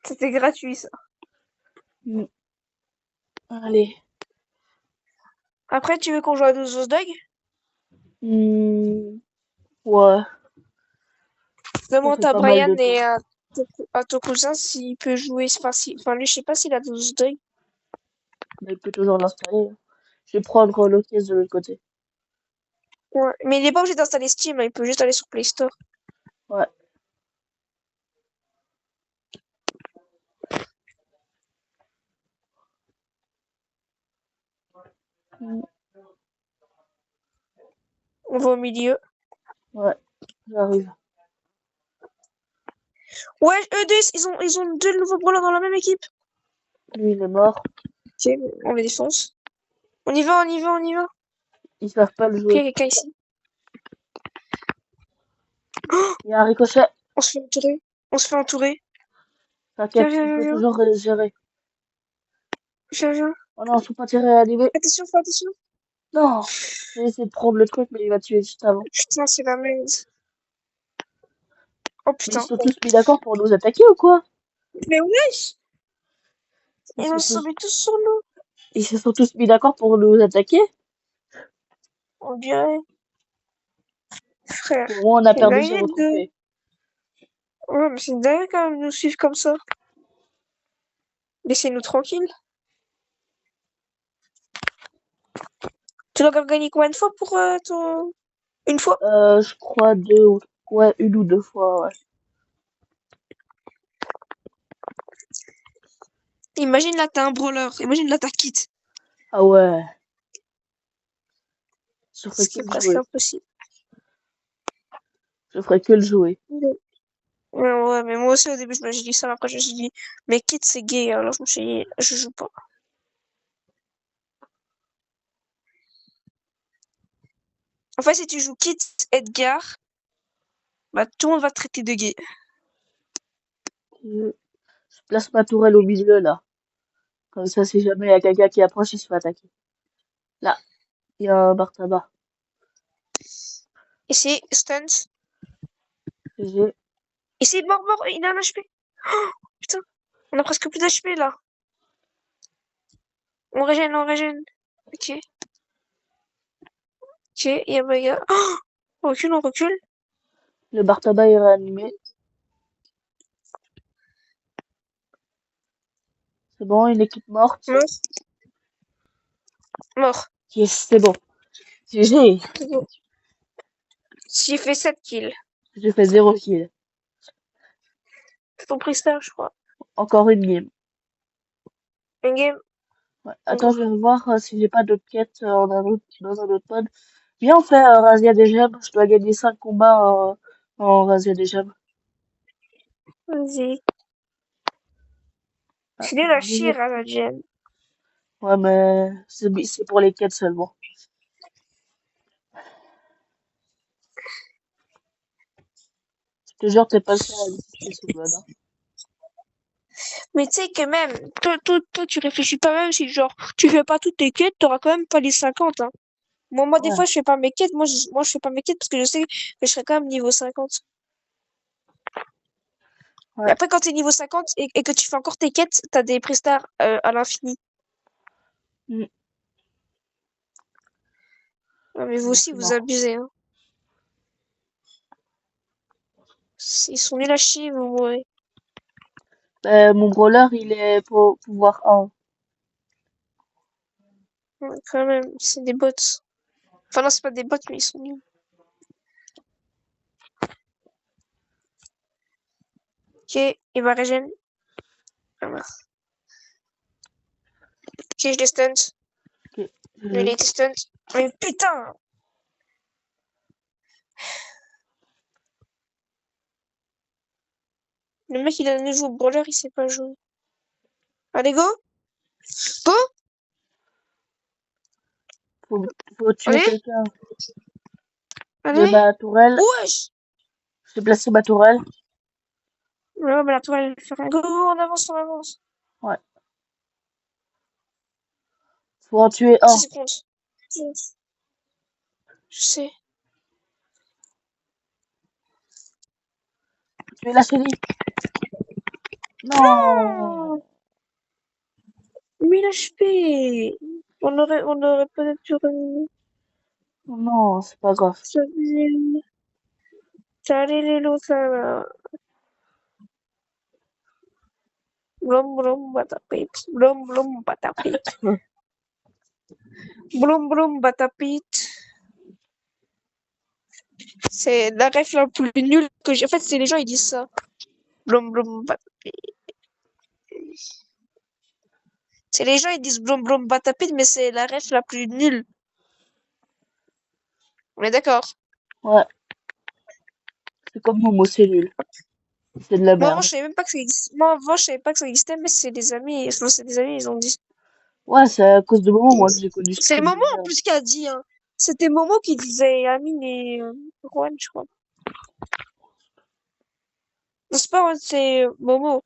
C'était gratuit, ça. Hmm. Allez. Après, tu veux qu'on joue à 12 os Dog? Hmm. Ouais. Ça Demande fait à pas mal de Brian temps. et à ton cousin s'il peut jouer. Enfin, lui, je sais pas s'il a 12 os Dog. Mais il peut toujours l'installer. Je vais prendre l'autre caisse de l'autre côté. Ouais. Mais il est pas obligé d'installer Steam, hein, il peut juste aller sur Play Store. Ouais. Hmm. On va au milieu. Ouais. J'arrive. Ouais, eux deux, ils ont deux nouveaux brawlers dans la même équipe. Lui, il est mort. Ok, on les défonce. On y va, on y va, on y va. Ils savent pas le Ok, il y jouer. a quelqu'un ici. Il y a un ricochet. On se fait entourer. On se fait entourer. Viens, T'inquiète, viens, tu viens, peux viens. toujours gérer. Viens, viens. Oh non, faut pas tirer à animé. Fais attention. Non. J'ai essayé de prendre le truc, mais il va tuer juste avant. Putain, c'est la merde. Oh Mais ils putain. sont tous mis d'accord pour nous attaquer ou quoi? Mais wesh! Ils Ils sont nous tous, sont mis tous sur nous. ils se sont tous mis d'accord pour nous attaquer? On dirait. Frère. Pour moi, on a C'est une perdu zéro dinguerie de. trophée. Ouais, mais c'est une dinguerie quand même de nous suivre comme ça. Laissez-nous tranquilles. Tu dois gagner combien de fois pour ton. Une fois? Je crois deux ou, ouais, une ou deux fois, ouais. Imagine là, t'as un brawler. Imagine là, t'as Kit. Ah ouais. Je ferais Ce que qui est le presque jouer. impossible. Je ferais que le jouer. Ouais, ouais, mais moi aussi au début, je me suis dit ça. Après, je me suis dit, mais Kit, c'est gay. Alors, je me suis dit, je joue pas. En fait, si tu joues Kit Edgar, bah, tout le monde va te traiter de gay. Je place ma tourelle au milieu, là. Comme ça, si jamais il y a quelqu'un qui approche, il se fait attaquer. Là, il y a un bar tabac. Et c'est Stunt. GG. Et c'est mort, il a un HP. Oh, putain, on a presque plus d'HP là. On régène. Ok, ok, il y a Maya. Oh, on recule. Le bar tabac est réanimé. C'est bon, une équipe morte. Mort, mort. Yes, c'est bon. GG. C'est bon. J'ai fait 7 kills. J'ai fait 0 kill. C'est ton prestar, je crois. Encore une game. Une game. Ouais. Attends, je vais voir si j'ai pas d'autres quêtes dans un autre mode. Viens, on fait Razia des gemmes. Je dois gagner 5 combats en Razia des gemmes. Vas-y. Ah, C'est nul à chier, à la gemme. ouais, mais c'est pour les quêtes seulement. Je te jure, t'es pas le seul à discuter ce mode, hein. Mais tu sais que même, toi, tu réfléchis pas même si genre, tu fais pas toutes tes quêtes, t'auras quand même pas les 50, hein. Moi, des Ouais, fois, je fais pas mes quêtes. Moi, je fais pas mes quêtes parce que je sais que je serai quand même niveau 50. Mais ouais, après, quand t'es niveau 50 et que tu fais encore tes quêtes, t'as des prestats à l'infini. mm, Ouais, mais vous aussi, vous exactement. abusez, hein. Ils sont nuls à chier, vous mourrez. Mon brawler, il est pour pouvoir 1. Ouais, quand même, c'est des bots. Enfin, non, c'est pas des bots, mais ils sont nuls. Ok, il va régène. Ah, merde. Ok, je les stunt. Ok. Lui, il a été stunt. Mais putain! Le mec, il a un nouveau brawler, il sait pas jouer. Allez, go! Go! Faut, faut tuer Allez! quelqu'un. J'ai Allez! ma tourelle. Wesh! J'ai placé ma tourelle. Ouais, bah la tour, elle fait rien. Go, go, on avance, on avance. Ouais. Faut en tuer 6 un. secondes. Je sais. Faut tuer la chérie. Non! Non. 1000 HP! On aurait peut-être pu revenir. Non, c'est pas grave. Salut les loups, ça va. Blum blum batapit. Blum blum batapit. Blum blum batapit. C'est la ref la plus nulle que j'ai. En fait, c'est les gens ils disent ça. Blum blum batapit. C'est les gens ils disent blum blum batapit, mais c'est la ref la plus nulle. On est d'accord. Ouais. C'est comme Momo, c'est nul. C'est de la Moi, avant, merde. je savais même pas que ça existait. Moi, avant, je savais pas que ça existait, mais c'est des amis. Enfin, c'est des amis, ils ont dit. Ouais, c'est à cause de Momo, moi, que j'ai connu ce C'est truc Momo déjà. en plus qui a dit, hein. C'était Momo qui disait Amine et Rohan, je crois. Non, c'est pas Rohan, c'est Momo.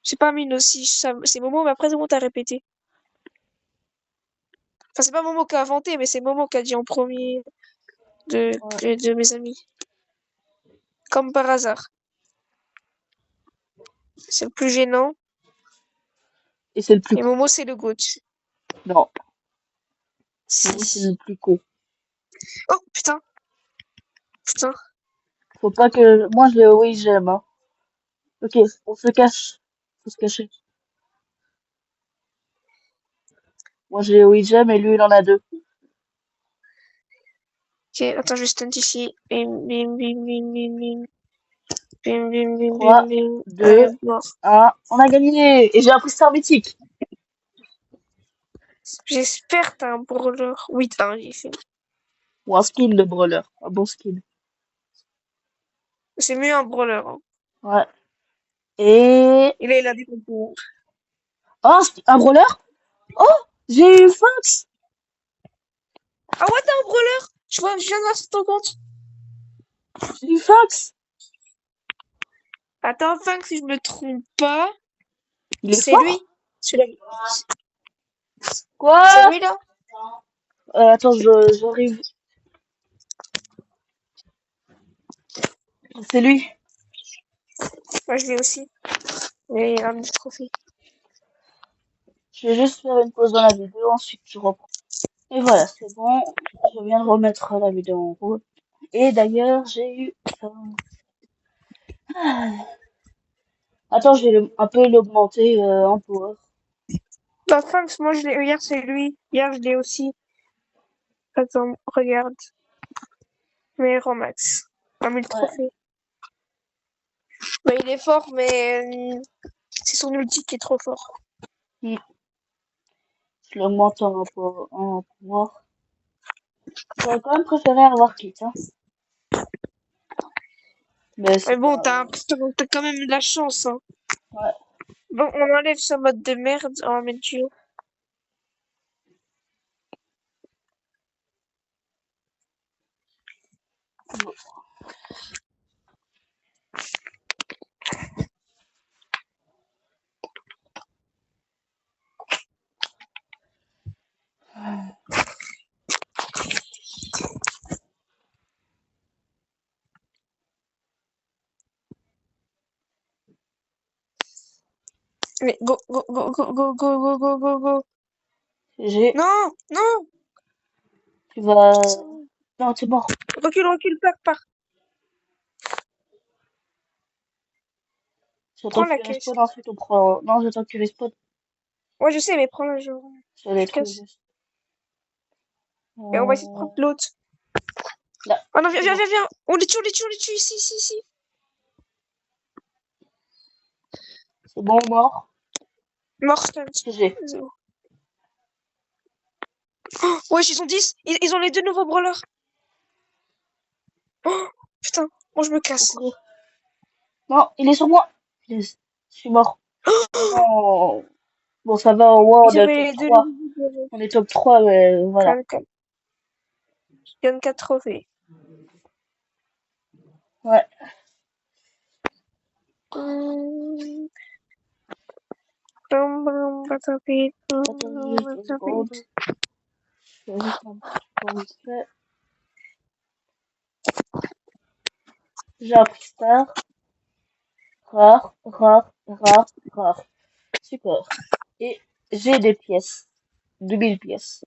C'est pas Amine aussi. C'est Momo, mais après, Momo t'a répété. Enfin, c'est pas Momo qui a inventé, mais c'est Momo qui a dit en premier de, Ouais. de mes amis. Comme par hasard. C'est le plus gênant. Et c'est le plus Et con. Momo, c'est le GOAT. Non. Momo, c'est Si. le plus con. Oh, putain. Putain. Faut pas que... Moi, oui, j'aime, hein. Ok, on se cache. Faut se cacher. Moi, j'ai oui, j'aime, et lui, il en a 2. Ok, attends, je stunt ici. Bim, bim, bim, bim, bim, bim. Bim, bim, bim, bim, 3, bim. 2, Mort. 1. On a gagné! Et j'ai un star mythique. J'espère que t'as un brawler. Oui, t'as un fait. Ou un skin de brawler. Un bon skin. C'est mieux un brawler, hein. Ouais. Et... Et là, il a des compos. Oh, un brawler? Oh! J'ai eu Fox! Ah ouais, t'as un brawler? Je viens de voir sur ton compte. J'ai eu Fox! Attends, enfin, si je me trompe pas, Il est c'est lui. fort? Celui-là. C'est Quoi? lui, là? Attends, j'arrive. C'est lui. Moi, je l'ai aussi. Mais il ramène du trophée. Je vais juste faire une pause dans la vidéo, ensuite je reprends. Et voilà, c'est bon. Je viens de remettre la vidéo en route. Et d'ailleurs, j'ai eu... Attends, je vais un peu l'augmenter en power. Bah, Fanx, moi, je l'ai. Hier, c'est lui. Hier, je l'ai aussi. Attends, regarde. Meilleur max. 1000 Ouais. trophées. Bah, il est fort, mais c'est son ulti qui est trop fort. Hmm. Je l'augmente en pouvoir. J'aurais quand même préféré avoir Kit, hein. Mais Mais c'est bon, pas... t'as quand même de la chance, hein. Ouais. Bon, on enlève ce mode de merde. On va mettre duo. Mais go, go, go, go, go, go, go, go, go, go. J'ai, Non, non. tu vas, non, t'es mort. Recule, recule, pars. J'attends Prends que la tu caisse. respawns, ensuite on prend, non, j'attends que tu respawns. Ouais, je sais, mais prends-la, Je vais je détruire casse. juste. Et on va essayer de prendre l'autre. Là, Oh non, viens, c'est viens, bon. viens, viens. On les tue, on les tue, on les tue, ici, ici, ici. C'est bon, mort. Mort, stunt. GG. Zéro. Oh, wesh, ils sont 10. Ils ont les deux nouveaux brawlers. Oh, putain, moi je me Faut casse. courir. Non, il est sur moi. Yes. Je suis mort. Oh non. Bon, ça va, au moins, on Ils est au avaient top les deux 3. nouveaux brawlers. On est top 3, mais voilà. Calme, calme. Je gagne 4 trophées. Ouais. Hum, brum, brum, batapit, brum, Attends brum, juste 2 secondes. batapit. Je fais juste un petit point vite fait. J'ai un prix star. Rare, rare, rare, rare. Super. Et j'ai des pièces. 2000 pièces.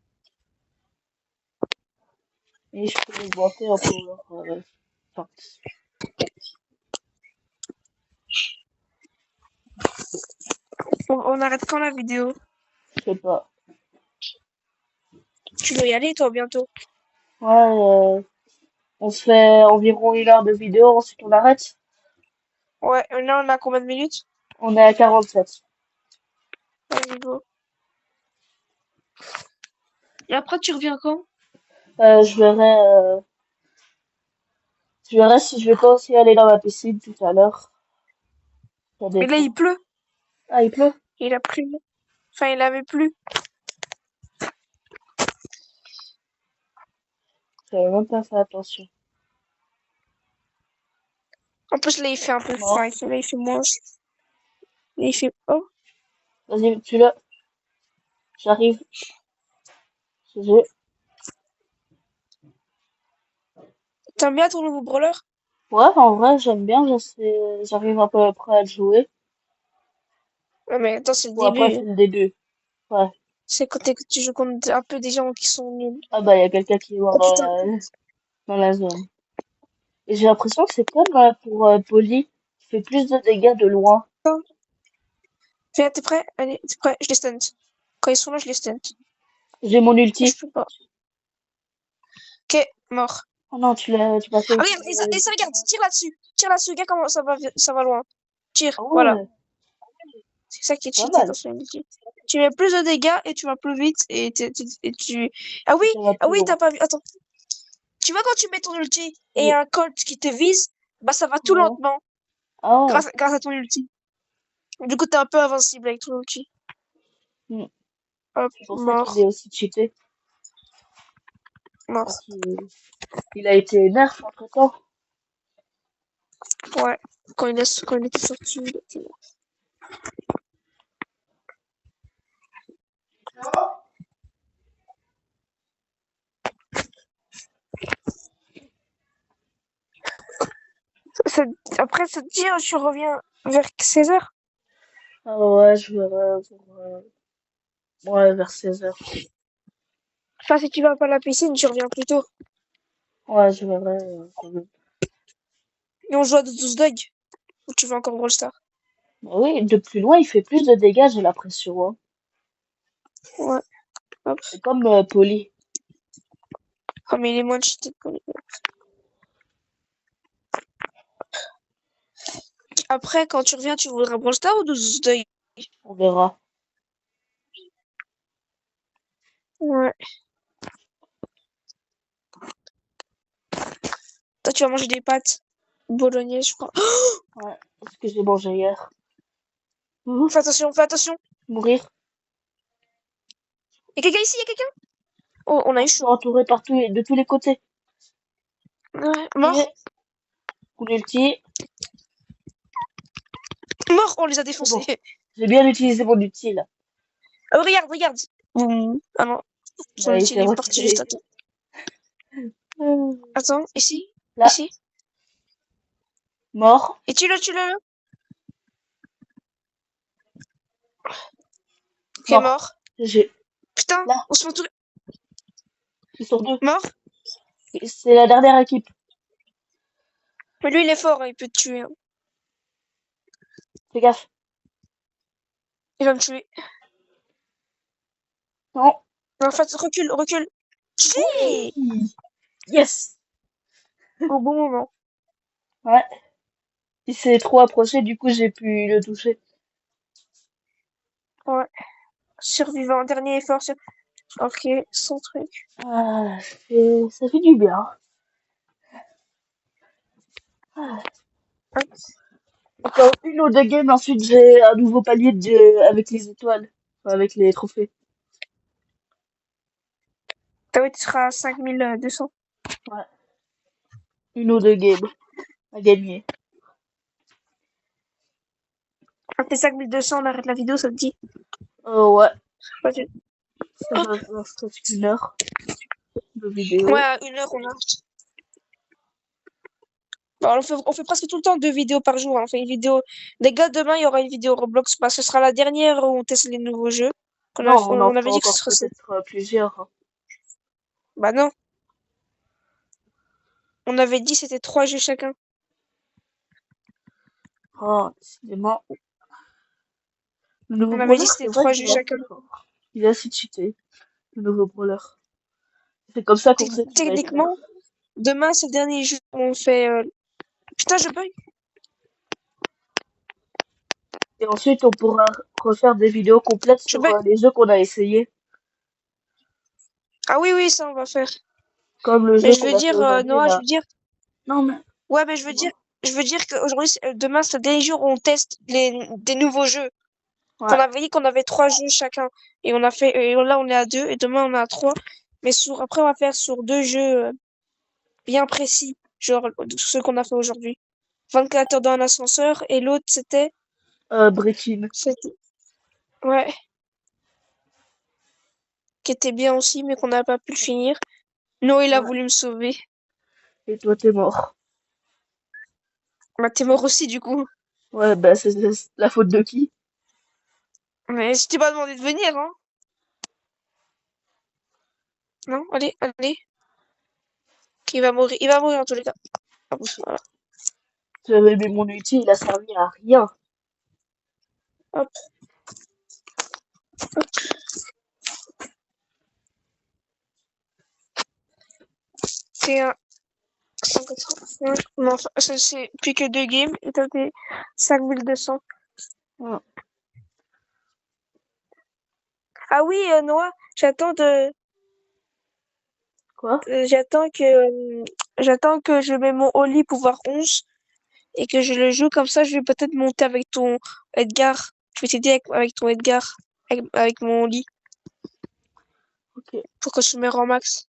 Et je peux augmenter un peu leur force. On arrête quand la vidéo? Je sais pas. Tu veux y aller, toi, bientôt? Ouais, on se fait environ 1 heure de vidéo, ensuite on arrête. Ouais, là, on a combien de minutes? On est à 47. Vas-y, go. Et après, tu reviens quand? Euh, je verrai, euh, je verrai si je vais pas aussi aller dans ma piscine tout à l'heure. Ça Mais là, il dépend. pleut. Ah, il pleut? Il a plu. Enfin, il avait plu. J'avais même pas fait attention. En plus, là, il fait un peu froid. Mort. Là, il fait moche. Là, il fait... Oh, Vas-y, tu l'as. J'arrive. GG. t'aimes bien ton nouveau brawler? Ouais, en vrai, j'aime bien. J'arrive à peu près à le jouer. Ouais, mais attends, c'est le Bon, après, début. c'est le début. Ouais. C'est quand tu joues contre un peu des gens qui sont nuls. Ah bah, il y a quelqu'un qui est mort Oh putain. dans la zone. Et j'ai l'impression que c'est comme pour Polly, qui fait plus de dégâts de loin. Viens, t'es prêt? Allez, t'es prêt? Je les stunt. Quand ils sont là, je les stunt. J'ai mon Je ulti. peux pas. Ok, mort. Oh non, tu m'as fait Ah, regarde, utiliser. et ça, regarde, tire là-dessus. Tire là-dessus, regarde comment ça va loin. Tire, Ah voilà. ouais, C'est ça qui est pas cheaté dans mal. ce multi. Tu mets plus de dégâts et tu vas plus vite et tu... Ah oui, Ça va ah plus oui, loin. t'as pas vu. Attends. Tu vois quand tu mets ton ulti et Oui. un colt qui te vise, bah ça va tout Ouais. lentement Ah, grâce à ton ulti. Du coup, t'es un peu invincible avec ton ulti. hmm. Hop, C'est pour ça qu'il est mort, aussi cheaté. Parce mort. qu'il a été nerf entre temps. Ouais, quand il était sorti, il était mort. Ça- Après, ça te dit, tu reviens vers 16h. Ah ouais, je verrai ouais, vers 16 heures. Enfin, si tu vas pas à la piscine, tu reviens plus tôt. Ouais, je verrai quand même. Et on joue à 12 Dog. Ou tu veux encore Brawl Star? Mais oui, de plus loin, il fait plus de dégâts, j'ai l'impression. Hein. Ouais, hop. C'est comme Polly. Oh, mais il est moins cheaté que les autres. Après, quand tu reviens, tu voudras Brawl Star ou 12 Dog? On verra. Ouais. Toi, tu vas manger des pâtes bolognaises, je crois. Ouais, ce que j'ai mangé hier. Fais attention. Mourir. Y'a quelqu'un ici, y'a quelqu'un? Oh, on a eu Je suis chaud. entouré partout et de tous les côtés. Ouais, Et mort. coup d'ulti. Mort, on les a C'est défoncés. bon. J'ai bien utilisé mon ulti là. Oh, regarde, regarde. Ah non, son Là, il ulti, s'est il est parti juste retiré. à temps. Attends, ici, Là, ici. mort. Et tu le. Ok, Mort. mort. J'ai. Putain, Là, on se fait tout... ils sont deux. Mort? C'est la dernière équipe. Mais lui, il est fort, hein, il peut te tuer, hein. Fais gaffe. Il va me tuer. Non. Mais en fait, recule, recule. Oui. Si! Yes. Au bon moment. Ouais. Il s'est trop approché, du coup, j'ai pu le toucher. Ouais. Survivant, dernier effort. Ok, son truc. Ah, ça fait du bien. Ah. Hop. Encore une ou deux games, ensuite j'ai un nouveau palier avec les étoiles. Enfin, avec les trophées. Ah oui, tu seras à 5200. Ouais. Une ou deux games à gagner. Quand t'es 5200, on arrête la vidéo, ça te dit. Oh ouais, Ouais, tu- ça va faire presque une heure de vidéo. ouais, à 1 heure, on a. Bon, on fait presque tout le temps 2 vidéos par jour, hein. On fait une vidéo. Les gars, demain, il y aura une vidéo Roblox. Bah, ce sera la dernière où on teste les nouveaux jeux. Non, on en On fera avait dit que ce encore serait ça. peut-être plusieurs. Bah non. On avait dit que c'était 3 jeux chacun. Oh, décidément. Le nouveau On avait brawler, dit que c'est c'était vrai trois qu'il jeux est assez chacun. fort. Il est assez cheaté, le nouveau brawler. C'est comme ça qu'on sait qu'il va être Techniquement, fort. demain, c'est le dernier jeu où on fait. Putain, je bug. Et ensuite, on pourra refaire des vidéos complètes Je sur bug. les jeux qu'on a essayés. Ah oui, oui, ça, on va faire. Comme le Mais jeu je qu'on veux a fait dire, aujourd'hui, Noah, je là. veux dire. Non, mais, Ouais, mais je veux dire qu'aujourd'hui, demain, c'est le dernier jour où on teste des nouveaux jeux. Qu'on ouais. avait dit qu'on avait 3 jeux chacun. Et on a fait, et là, on est à 2, et demain, on est à 3. Mais après, on va faire sur 2 jeux bien précis. Genre, ceux qu'on a fait aujourd'hui. 24 heures dans un ascenseur, et l'autre, Breaking. ouais, qui était bien aussi, mais qu'on n'a pas pu le finir. Non, il a Ouais. voulu me sauver. Et toi, t'es mort. Bah, t'es mort aussi, du coup. Ouais, bah, c'est la faute de qui? Mais je t'ai pas demandé de venir, hein. Non, allez, allez. Il va mourir. Il va mourir en tous les cas. Hop, Ok. voilà. J'avais mis mon ulti, il a servi à rien. Hop. C'est un 185. Non, enfin, ça, c'est plus que 2 games. Et t'as fait 5200. Ouais. Ah oui, Noah, Quoi? j'attends que je mets mon Oli pouvoir 11 et que je le joue comme ça. Je vais peut-être monter avec ton Edgar. Je vais t'aider avec ton Edgar, avec mon Oli, Ok. pour que je me rends max.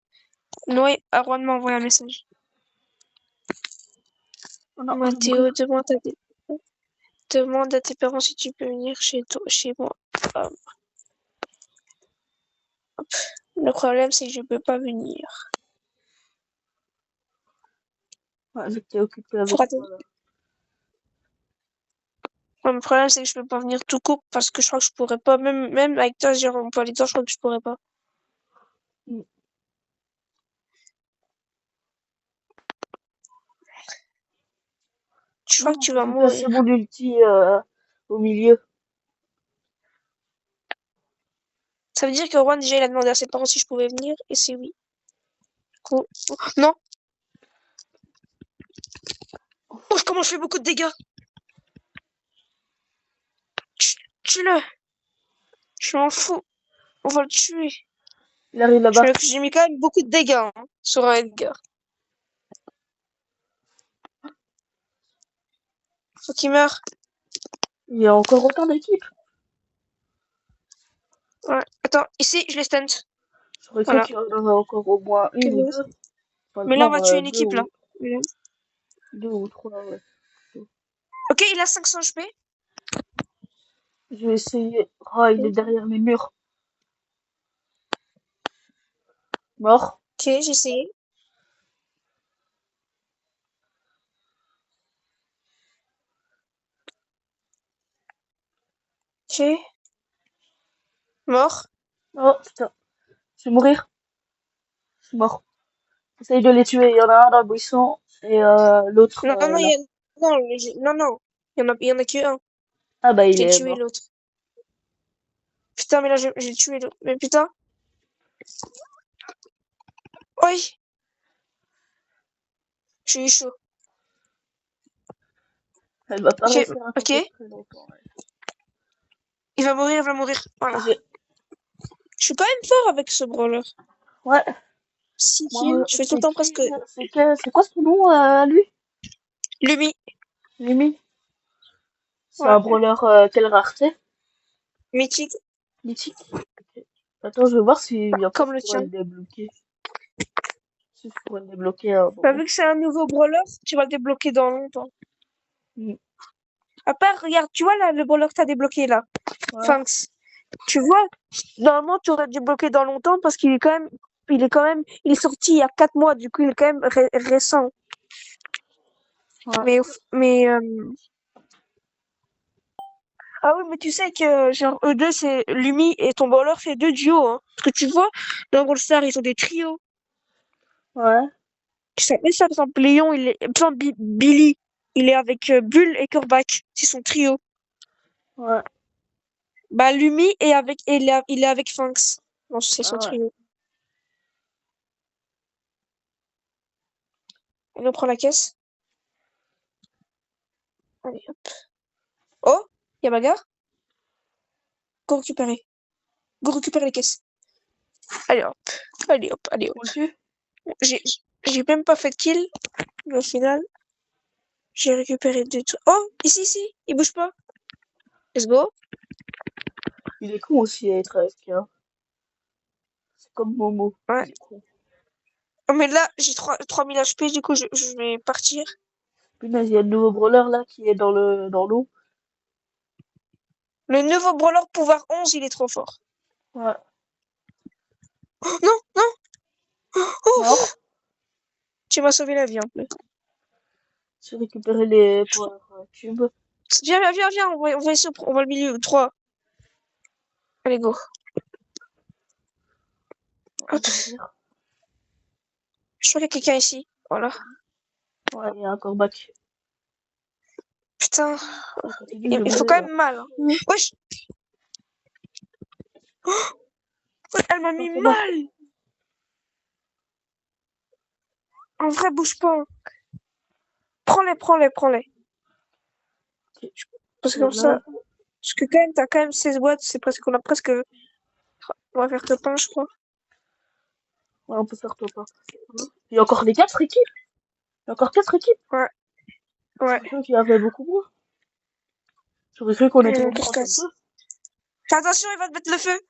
Noé, Arwan m'a envoyé un message. Oh non, je vais Mathéo, mourir. demande à tes parents si tu peux venir chez moi. Euh, Le problème, c'est que je peux pas venir. Ouais, vu que t'es occupé avec Faut moi, attendre. là. Ouais, le problème, c'est que je peux pas venir tout court parce que je crois que je pourrais pas. Même avec toi, genre, on peut aller dedans, je crois que je pourrais pas. Mm. Je crois que Non, tu vas j'ai placé mourir. mon ulti au milieu. Ça veut dire que Juan, déjà, il a demandé à ses parents si je pouvais venir, et c'est oui. Oh, non! Oh, comment je fais beaucoup de dégâts! Tue-le! Je m'en fous. On va le tuer. Il arrive là-bas. J'ai mis quand même beaucoup de dégâts, hein, sur un Edgar. Faut qu'il meure. Il y a encore autant d'équipes. Ouais. Attends, ici, je les stunt. J'aurais cru Voilà. qu'il y en aurait encore au moins Ok, une ou deux. Enfin, mais là, on genre va tuer une deux équipe, là. deux ou trois, ouais. Ok, il a 500 HP. Je vais essayer. Oh, il est derrière les murs. Mort. Ok, j'ai essayé. Ok. Mort. Oh, putain. Je vais mourir. Je suis mort. Essaye de les tuer. Il y en a un dans le buisson et l'autre Non, non, là. non, non, non. Il y en a que un. Ah bah il J'ai est tué mort. l'autre. Putain, mais là, j'ai tué l'autre. Mais putain. Oui, j'ai eu chaud. Elle va pas Ok, rester à ok. côté très longtemps. Ouais. Il va mourir, il va mourir. Voilà. J'ai- Je suis quand même fort avec ce brawler. Ouais. 6 kills. Moi, Je fais tout le temps presque c'est quoi son nom lui? Lumi. Mimi. C'est Ouais. un brawler quelle rareté? Mythique. Mythique. Ok. Attends, je vais voir si bientôt Comme je le pourrais tien. le débloquer. Si je pourrais le débloquer à un Bah, moment. vu que c'est un nouveau brawler, tu vas le débloquer dans longtemps. Mm. À part, regarde, tu vois là, le brawler que t'as débloqué là. Ouais. Fanx. Tu vois, normalement, tu aurais débloqué dans longtemps parce qu'il est quand même, il est sorti il y a 4 mois, du coup, il est quand même récent. Ouais. Mais, ah oui, mais tu sais que, genre, eux deux, c'est, Lumi et ton brawler, c'est deux duos, hein. Parce que tu vois, dans Brawl Stars, ils ont des trios. Ouais. Mais ça, par exemple, Léon, il est, par exemple, Billy, il est avec Bull et Corbac. C'est son trio. Ouais. Bah, Lumi est avec, il est avec Fanx. Non, c'est son Ah ouais. trio. On prend la caisse. Allez, hop. Oh, y a bagarre. Go récupérer. Go récupérer les caisses. Allez hop. Allez hop, allez On le hop. tue? J'ai, j'ai même pas fait de kill. Mais au final, j'ai récupéré deux trucs. Oh, ici, ici. Il bouge pas. Let's go. Il est con aussi à être AFK. C'est comme Momo. Ouais. Il est con. Oh, mais là, j'ai 3000 HP, du coup, je vais partir. Punaise, il y a le nouveau brawler là qui est dans l'eau. Le nouveau brawler pouvoir 11, il est trop fort. Ouais. Oh, non, non. Mort. Ouf. Tu m'as sauvé la vie, en plus. J'ai récupéré les power cubes. Viens, viens, viens, viens. On va essayer, on va le milieu. 3. Allez, go. Je Hop. vais mourir. Je crois qu'il y a quelqu'un ici. Voilà. Ouais, il y a un corbac. Putain. Ça continue de Il faut mourir quand là. même mal, hein. Wesh. Elle m'a mis C'est bon. mal. En vrai, bouge pas. Prends-les, prends-les, prends-les. Ok. Parce que comme Voilà. ça. Parce que quand même, t'as quand même 16 watts. C'est presque, on a presque. On va faire top 1, je crois. Ouais, on peut faire top 1. Il y a encore les 4 équipes. Il y a encore 4 équipes. Ouais, ouais. J'aurais cru qu'il y avait beaucoup moins. J'aurais cru qu'on était au moins Pour en top 4. 2. Fais attention, il va te mettre le feu.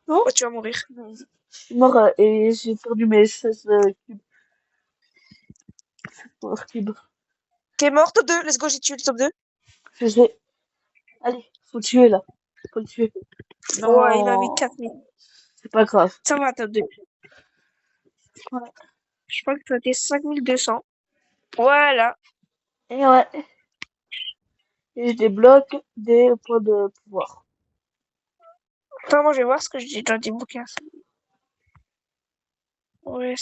Non? Oh, tu vas mourir. Je suis mort et j'ai perdu mes 16 cubes. Power cubes. T'es mort, top 2. Let's go, j'ai tué le top 2. Je sais. Allez, faut le tuer là. Faut le tuer. Ouais, il m'a mis Non. 4000. C'est pas grave. Ça va, top 2. Ouais. Je crois que t'as été 5200. Voilà. Et ouais. Et je débloque des points de pouvoir. Attends, moi, je vais voir ce que j'ai dans des bouquins. Ouais,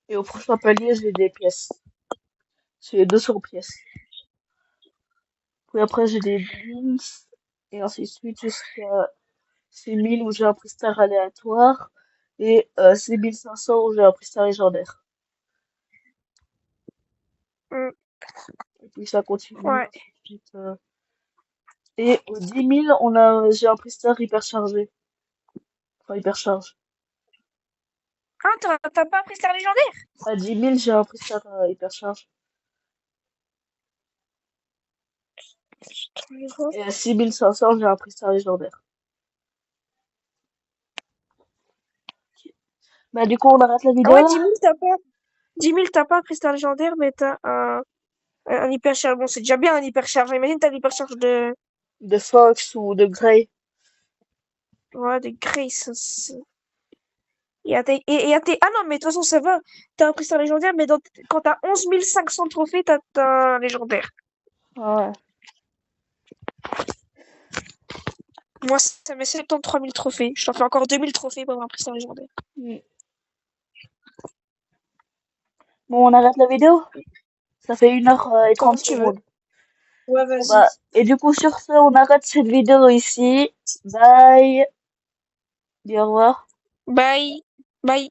Et au prochain palier, j'ai des pièces. J'ai 200 pièces. Puis après, j'ai des beans. Et ainsi de suite jusqu'à 6000 où j'ai un prix star aléatoire. Et 6500 où j'ai un prix star légendaire. Mm, Et puis ça continue. ouais. Ainsi de suite, Et aux 10 000, j'ai un prix star hyper chargé. Enfin, hyper charge. Ah, t'as pas pris Star légendaire? À 10 000, j'ai un prix star hyper charge. Et à 6500, j'ai un prix star légendaire. Bah, du coup, on arrête la Ah vidéo ouais, là. 10 000, t'as pas. 10 000, t'as pas pris Star légendaire, mais t'as un hypercharge. Bon, c'est déjà bien un hypercharge. Imagine, t'as l'hypercharge de. De Fox ou de Grey. Ouais, de Grace. Ah non, mais de toute façon, ça va. T'as un prix Star légendaire, mais quand t'as 11 500 trophées, t'as un légendaire. Ah ouais. Moi, ça met 73 000 trophées. Je t'en fais encore 2000 trophées pour avoir un prix légendaire. Mm. Bon, on arrête la vidéo? Ça fait 1h30 Comme tu veux. secondes. Ouais, Bon, vas-y. bah, et du coup, sur ce, on arrête cette vidéo ici. Bye. Dis au revoir. Bye. Bye.